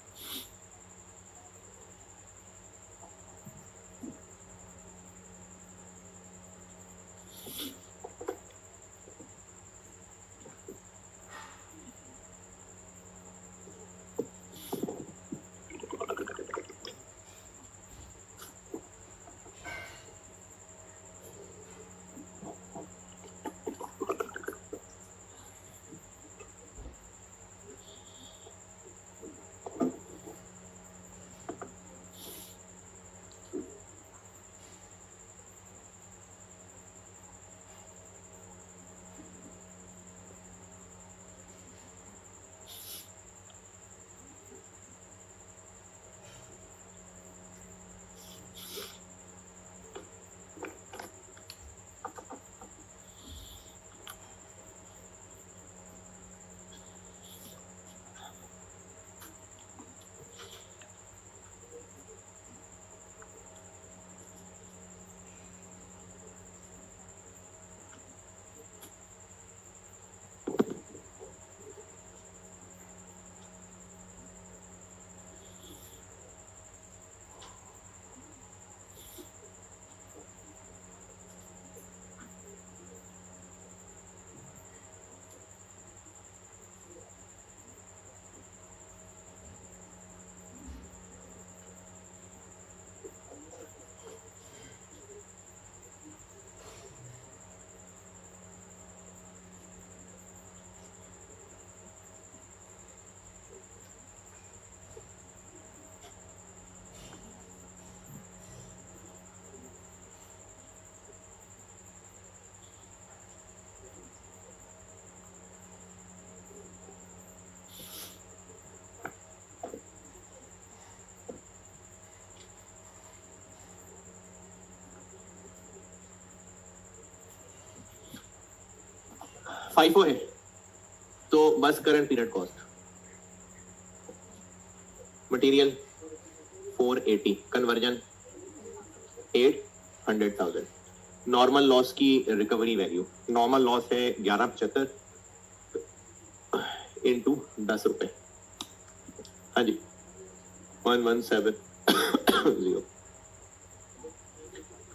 FIFO है तो बस current period cost material 480 conversion 800,000 normal loss की रिकवरी वैल्यू नॉर्मल लॉस है 1175 इंटू 10 रुपए। हाँ जी 1170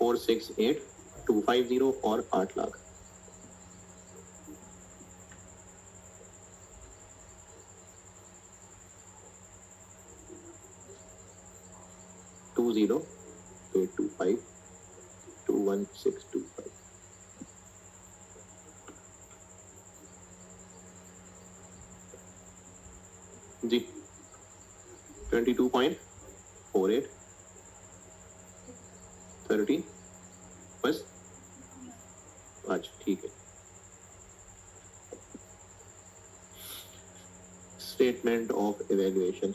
468250 और 8 लाख। टू 825 21625 जी 22.48 30 बस। अच्छा ठीक है। स्टेटमेंट ऑफ इवैल्यूएशन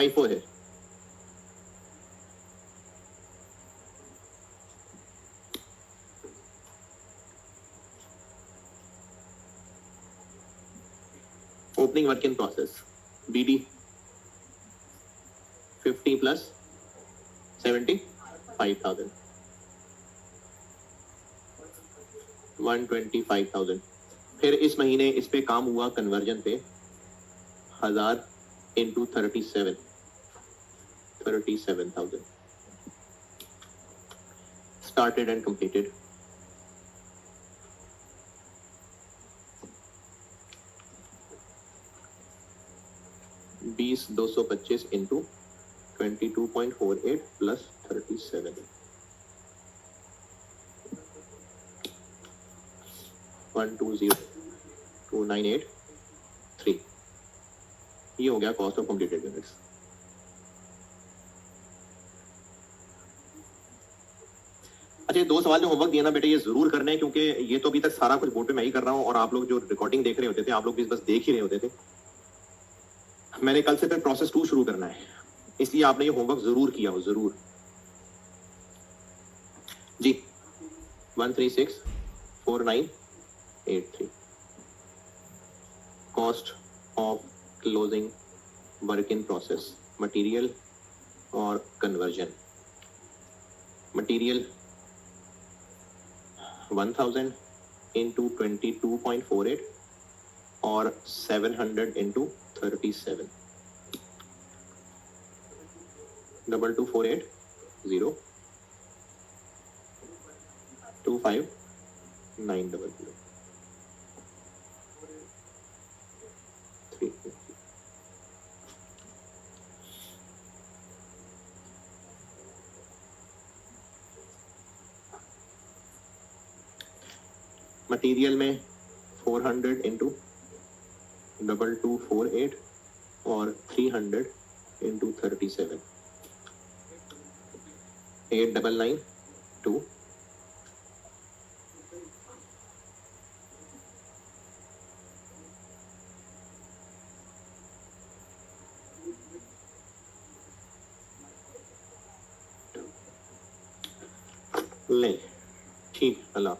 FIFO है। Opening work in process BD 50 plus 75,000 125,000। फिर इस महीने इस पे काम हुआ कन्वर्जन पे 1000 इंटू 37,000 स्टार्टेड एंड कंप्लीटेड। बीस 225 इंटू 22.48 प्लस 37 120,298,3। ये हो गया कॉस्ट ऑफ कंप्लीटेड यूनिट्स। अच्छा, ये 2 सवाल जो होमवर्क दिया ना बेटे, ये जरूर करने हैं, क्योंकि ये तो अभी तक सारा कुछ बोर्ड पे मैं ही कर रहा हूँ और आप लोग जो रिकॉर्डिंग देख रहे होते थे, आप लोग भी बस देख ही रहे होते थे। मैंने कल से फिर प्रोसेस 2 शुरू करना है, इसलिए आपने ये होमवर्क जरूर किया हो, जरूर जी। 1364983 cost of closing work in process, material और कन्वर्जन। मटेरियल 1000 इंटू 22.48 और 700 इंटू 37 2248 025,900 350। मटेरियल में 400 इंटू 2248 और 300 इंटू 37 8992। ले ठीक, अल्लाह।